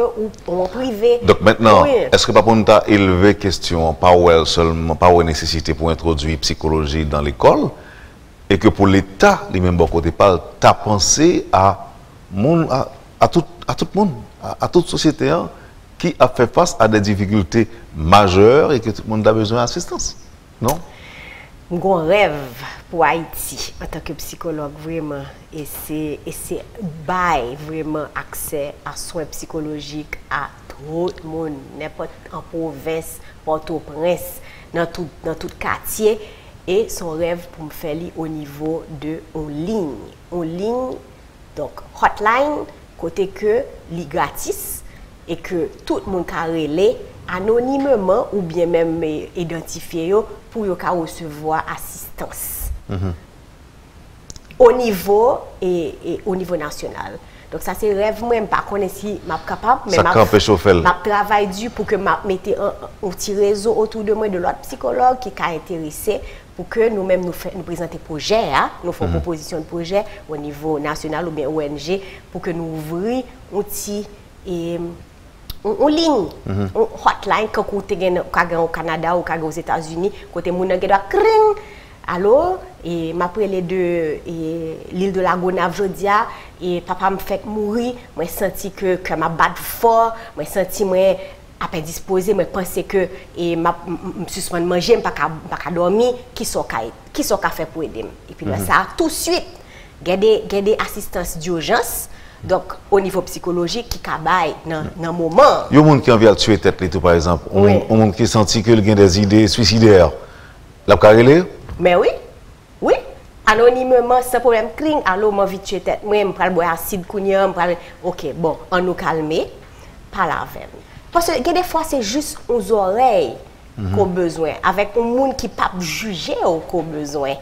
on privé. Donc maintenant, est-ce que pas pour nous élever question pas seulement pas nécessité pour introduire psychologie dans l'école et que pour l'État, les mêmes bon côté pas t'as pensé à tout le monde, à toute société qui a fait face à des difficultés majeures et que tout le monde a besoin d'assistance, non? Mon rêve pour Haïti en tant que psychologue vraiment et c'est bail vraiment accès à soins psychologiques à tout le monde, n'importe en province, Port-au-Prince, dans tout quartier et son rêve pour me faire au niveau de en ligne donc hotline côté que li gratis et que tout le monde peut relais anonymement ou bien même identifier pour recevoir assistance au niveau et au niveau national. Donc ça c'est rêve même pas connait si m'a capable mais m'a travail dur pour que m'a mette un petit réseau autour de moi de l'autre psychologue qui est intéressé pour que nous-mêmes nous présenter projet nous faisons proposition de projet au niveau national ou bien ONG pour que nous ouvrions un petit en ligne, hotline, quand vous êtes au Canada ou aux États-Unis, côté moun doit allô, et m'a prélé de l'île de la Gonave Jodia, et papa me fait mourir, moi senti que m'a battu fort, moi senti moi après disposé, moi pensé que et m'a suspendre manger, pas qu'à dormir, qui sont fait pour aider. Et puis là ça tout de suite, garder assistance d'urgence. Donc, au niveau psychologique, qui cabaye dans le moment. Il y a des gens qui ont envie de tuer tête, tout, par exemple. Il y a des gens qui senti qu'il y a des idées suicidaires. La carrelé? Mais oui, oui. Anonymement, sans problème, cling, alors, moi, vite tuer tête. Moi, je prends le bois acide, ok, bon, on nous calme, pas la veine. Parce que des fois, c'est juste aux oreilles qu'on a besoin, avec un monde qui ne peut pas juger qu'on a besoin.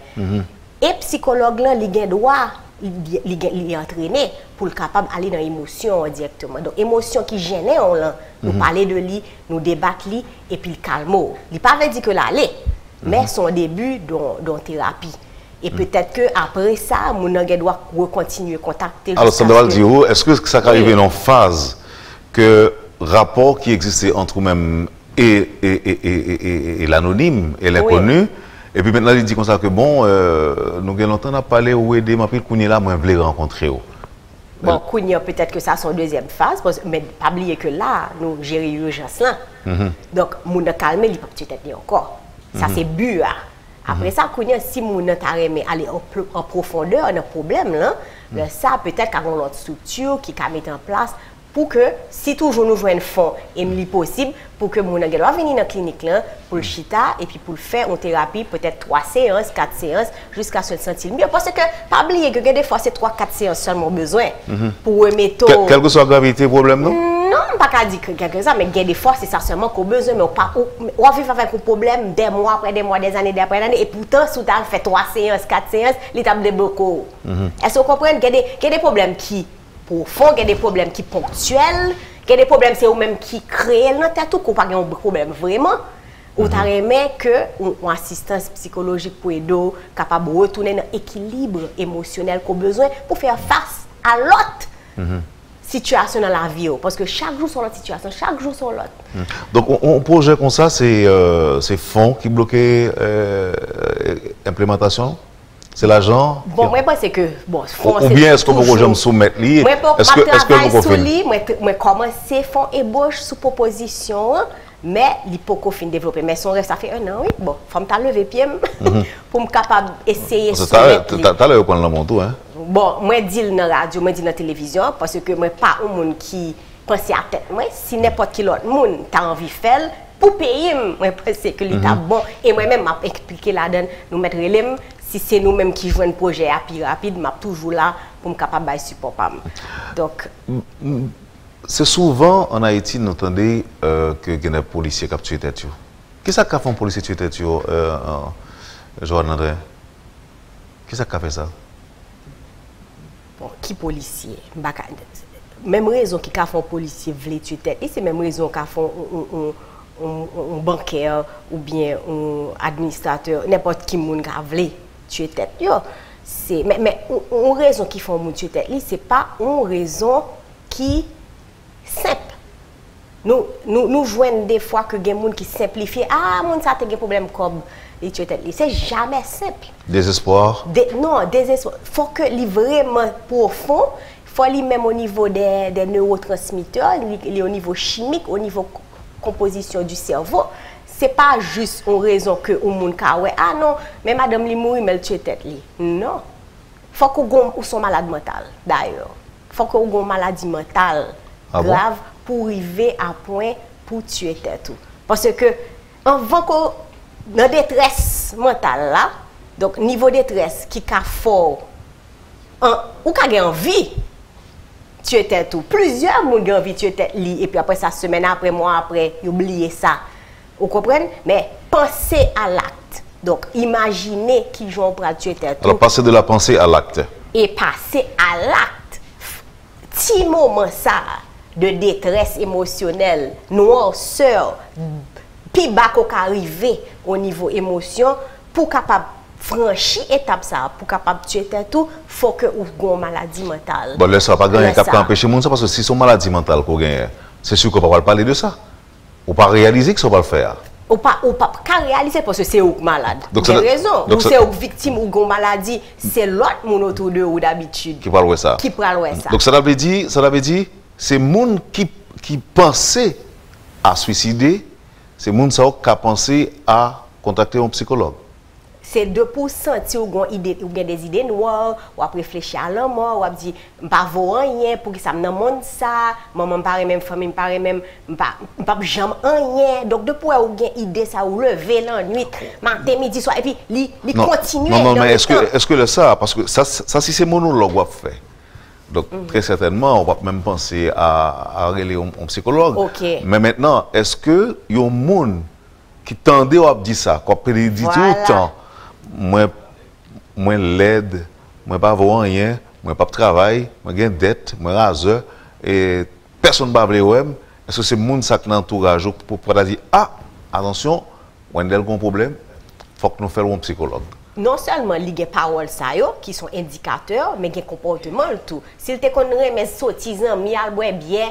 Et psychologue, là, il a droit. Il est entraîné pour le capable d'aller dans l'émotion directement. Donc, émotion qui gêne, nous parler de lui, nous débattre lui, et puis le calme. Il n'a pas dit que l'aller, mais son début dans thérapie. Et peut-être qu'après ça, mon doit continuer à contacter. Alors, ça doit dire, est-ce que ça arrive dans une phase que le rapport qui existait entre vous-même et l'anonyme et l'inconnu, et puis maintenant, il dit comme ça que bon, nous avons longtemps parlé ou aider, mais puis Kounia là, moi, je voulais rencontrer. Bon, Kounia, peut-être que ça, c'est son deuxième phase, mais pas oublier que là, nous gérons l'urgence là. Donc, nous avons calmé, il ne peut pas être encore. Ça, c'est but. Après ça, Kounia, si nous avons aller en profondeur, on a un problème là, ça, peut-être qu'il y a une autre structure qui a mis en place pour que, si toujours nous jouons un fond, et il est possible, pour que mon venir dans la clinique là, pour le chita, et puis pour le faire en thérapie, peut-être 3 séances, 4 séances, jusqu'à se sentir mieux. Parce que, pas oublier que des fois, c'est 3-4 séances seulement besoin pour remettre. Quelle que soit la gravité du problème, non? Non, pas qu'à dire quelque chose, mais des fois, c'est ça seulement qu'on a besoin, mais on vit avec un problème des mois après des mois, des années après des années, et pourtant, si tu as fait 3 séances, 4 séances, l'étape débloqué. Est-ce que vous comprenez qu'il y a des problèmes qui profonds, il y a des problèmes qui ponctuels, il y a des problèmes c'est eux-mêmes qui créent dans ta tout qu'on pas un problème vraiment. Ou t'as aimé que une assistance psychologique pour aider capable de retourner dans l'équilibre émotionnel qu'on a besoin pour faire face à l'autre situation dans la vie, parce que chaque jour sur l'autre situation, chaque jour sur l'autre. Donc un projet comme ça, c'est fonds qui bloquent l'implémentation. C'est l'agent. Bon, moi, je pense que. Bon, ou bien est-ce que vous pouvez me soumettre lui? Est-ce que vous pouvez moi, commencer à faire ébauche sous proposition, mais il peut pas développer. Mais son reste, ça fait 1 an, oui. Bon, il faut me lever pied pour me capable d'essayer de soumettre. Tu as l'air prendre mon tour, hein? Bon, moi, je dis dans la radio, moi, je dis dans la télévision, parce que moi, pas un monde qui pense à tête. Moi, si n'importe qui l'autre monde a envie de faire, pour payer, moi, je pense que l'État bon. Et moi-même, je expliqué là-dedans, nous mettre l'ême. Si c'est nous-mêmes qui jouons un projet rapide, je suis toujours là pour me capable de support. Donc, c'est souvent en Haïti, nous entendons que y a des policiers qui ont tué tête. Qu'est-ce que fait un policier tuer tête, Joanne André? Qu'est-ce qui a fait ça? Bon, qui policier? Même raison qui a fait un policier voulait tuer tête, et c'est même raison qui a fait un banquier ou bien un administrateur, n'importe qui moun a voulu tuer tête. Mais une raison qui fait un tuer tête, ce n'est pas une raison qui simple. Nous jouons des fois que des gens qui simplifient. Ah, moun ça a des problèmes comme les tuer tête. C'est jamais simple. Désespoir? Non, désespoir. Il faut que les vraiment profond, il faut aller même au niveau des neurotransmetteurs, au niveau chimique, au niveau composition du cerveau. Ce n'est pas juste une raison que le monde a dit, ah non, mais madame li mourit, mais elle tue tête li. Non. Il faut qu'on soit malade mental, d'ailleurs. Il faut qu'on ait une maladie mentale grave pour arriver à point pour tuer tête. Parce que, avant qu'on dans détresse mentale là, donc niveau de détresse qui est fort, ou qui a envie tuer tête. Plusieurs gens ont envie de tuer tête et puis après ça, semaine après, mois après, ils oublient ça. Vous comprenez? Mais pensez à l'acte. Donc, imaginez qu'ils vont pour tuer tête. Alors, passer de la pensée à l'acte. Et passer à l'acte. Petit moment ça de détresse émotionnelle, noirceur, puis bas qu'on arrive au niveau émotion pour capable franchir étape ça pour capable tuer tout, faut que ou gon maladie mentale. Bon, là ça pas gagner capable empêcher monde ça parce que si son maladie mentale qu'on gagne, c'est sûr qu'on va pas parler de ça. Ou pas réaliser que ça va le faire. Ou pas réaliser parce que c'est eux malade. Donc c'est raison. Ou c'est eux victime ou gon maladie, c'est l'autre moun autour de ou d'habitude. Qui parle ça. Qui parle ça. Donc ça veut dire c'est moun qui pensait à suicider, c'est moun ça qui a pensé à contacter un psychologue. C'est 2% si vous avez des idées noires, ou avez réfléchi à la mort, ou avez dit, je ne vais pas voir rien pour que ça me demande ça, maman ne parle même, famille ne parle même, je ne vais pas jamais rien. Donc, depuis que vous avez des idées, ça vous levez la nuit, matin, midi, soir, et puis, il continue. Non, mais est-ce que ça, parce que ça si c'est monologue qu'on fait. Donc, très certainement, on va même penser à aller un psychologue. Okay. Mais maintenant, est-ce que y a un monde qui tendait à dire ça, qui a prédit tout le temps? Moi l'aide, moi pas avoir rien, moi pas de travail, moi j'ai dette, moi raseur et personne ne va vouloir. Est-ce que c'est monde ça qui l'entourage pour dire attention, on a un problème, faut que nous fassions un psychologue. Non seulement les paroles ça yo qui sont indicateurs, mais les comportements tout. S'il te connaît mes sottisans, mi al bien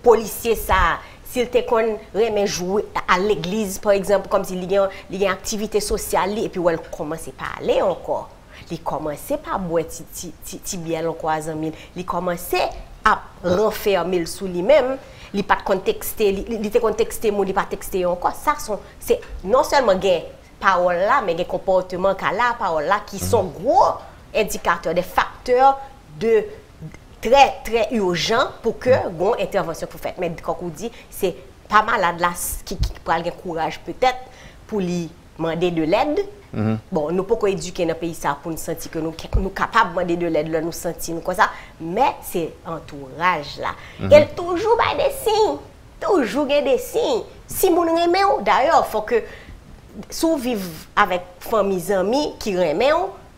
policier ça. S'il te remet jouer à l'église, par exemple, comme s'il y a une activité sociale, et puis elle commence à parler encore. Il commence à boire ti bière en croisant mille. Il commence à renfermer sous lui-même. Il n'a pas de contexter, il te contexter, il n'a pas texté encore. Ça, c'est non seulement des paroles là, mais des comportements qu'à la parole là qui sont gros indicateurs, des facteurs de très très urgent pour que une intervention soit faite. Mais comme on dit, c'est pas malade là qui prend le courage peut-être pour lui demander de l'aide. Bon, nous pouvons éduquer dans le pays ça pour nous sentir que nous sommes capables de demander de l'aide, nous sentir comme ça. Mais c'est entourage là. Elle toujours des signes. Toujours des signes. Si vous remet, d'ailleurs, il faut que si vous vivez avec famille, amis qui remet,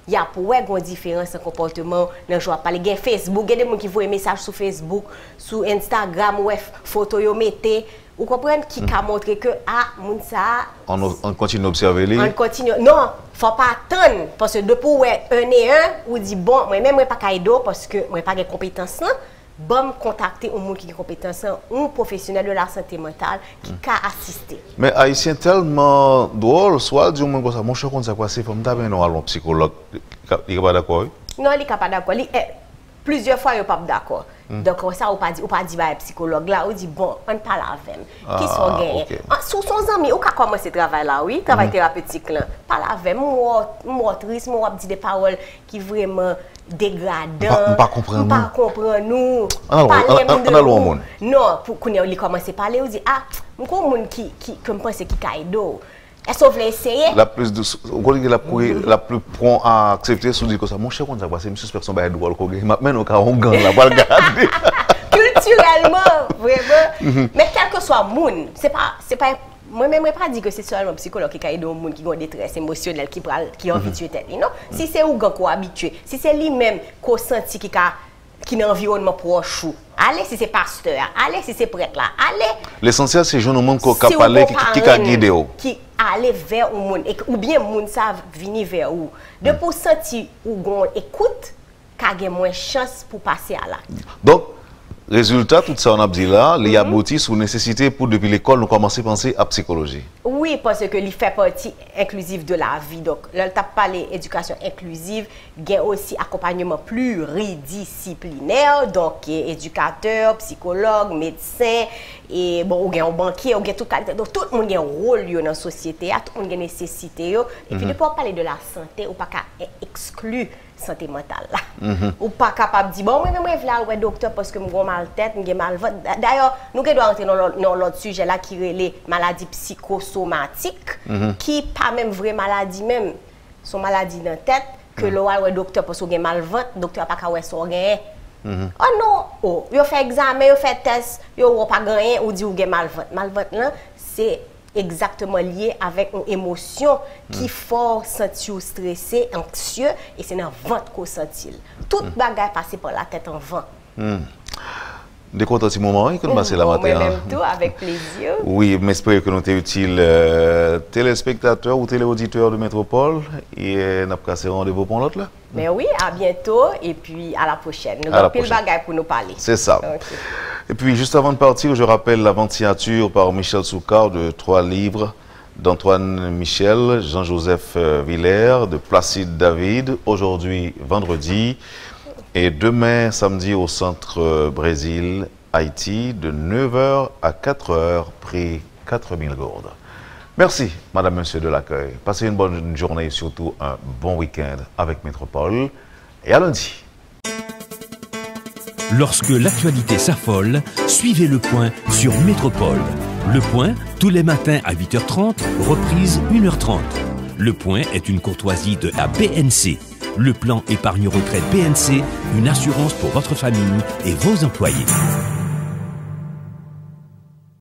il y a pour une différence en comportement dans joie parler gain Facebook, il y a des gens qui voient des messages sur Facebook, sur Instagram, ou photo yo mettez, vous comprenez qui a montré que moun ça on continue d'observer les. On continue. Non, faut pas attendre parce que depuis un et un, ou dit bon, moi même pas caïdo parce que moi pas de compétences là. Bon, contacter un monde qui a des compétences, un professionnel de la santé mentale qui peut assister. Mais Haïtien tellement drôle, soit du monde comme ça, mon cher, quand ça passe, il faut me un psychologue. Il n'est pas d'accord? Non, il n'est pas d'accord. Plusieurs fois, il n'est pas d'accord. Donc, ça, on ne pas dire un psychologue là, on dit bon, on parle avec lui. Qui sont gagnés? Sous son ami, on a commencé le travail là, oui, travail thérapeutique là. Parle avec moi, triste, moi, dit des paroles qui vraiment dégradant. On pas comprendre. Pas comprendre nous. On a le monde. Non, pour qu'on ait commencé à parler, on dit mon monde qui me pense qui caïdo. Est-ce que vous voulez essayer? La plus prompt à accepter, si vous dites que ça, mon cher, quand ça passe, je suspecte son bail de droit, maintenant, on a un gang là, va regarder. Culturellement, vraiment. Mais quel que soit le monde, c'est pas moi-même, je ne pas dire que c'est seulement un psychologue qui a des gens qui ont une détresse émotionnelle, qui ont habitué tête. Non? Si c'est un gars qui est habitué, si c'est lui-même qui a senti qu'il a un environnement proche, allez si c'est pasteur, allez si c'est prêtre là, allez. L'essentiel, c'est jeune monde qui a parlé, qui a guidé. Qui aller vers un monde, ou bien le monde ça venir vers où. De pour sentir ou gon écoute, qu'il y a moins de chance pour passer à l'acte. Donc, résultat, tout ça, on a dit là, il y a abouti sur nécessité pour, depuis l'école, nous commencer à penser à psychologie. Oui, parce que il fait partie inclusive de la vie. Donc, là, tu as parlé d'éducation inclusive, il y a aussi accompagnement pluridisciplinaire, donc éducateur, psychologue, médecin, et bon, il y a un banquier, il y a tout qualité. Donc, tout le monde a un rôle dans la société, tout le monde a une nécessité. Et puis, de pas parler de la santé, ou pas qu'à exclure santé mentale là. Ou pas capable de dire bon moi je veux aller docteur parce que j'ai mal tête, j'ai mal ventre. D'ailleurs, nous devons rentrer dans l'autre sujet là qui est les maladies psychosomatiques qui pas même vraie maladie même, sont maladies dans la tête que le docteur parce que j'ai mal ventre, docteur pas qu'à son gain. Oh non, oh, yo fait examen, yo fait test, yo pas gagné ou dit ou j'ai mal ventre. Mal ventre là, c'est exactement lié avec une émotion qui force sentir stressé, anxieux, et c'est dans le ventre qu'on sentit. Toute bagaille passe par la tête en vent. Des content petit moment que nous passons la matin. Même tout avec plaisir. Oui, mais j'espère que nous sommes utiles téléspectateurs ou téléauditeurs de Métropole et nous passons rendez-vous pour l'autre là. Mais oui, à bientôt et puis à la prochaine. Nous avons pile bagaille pour nous parler. C'est ça. Okay. Et puis juste avant de partir, je rappelle la vente signature par Michel Soukar de 3 livres d'Antoine Michel, Jean-Joseph Villers, de Placide David, aujourd'hui vendredi, et demain samedi au Centre Brésil, Haïti, de 9h à 4h, prix 4000 gourdes. Merci, Madame, Monsieur de l'accueil. Passez une bonne journée et surtout un bon week-end avec Métropole. Et à lundi. Lorsque l'actualité s'affole, suivez Le Point sur Métropole. Le Point, tous les matins à 8h30, reprise 1h30. Le Point est une courtoisie de la BNC. Le plan épargne retraite BNC, une assurance pour votre famille et vos employés.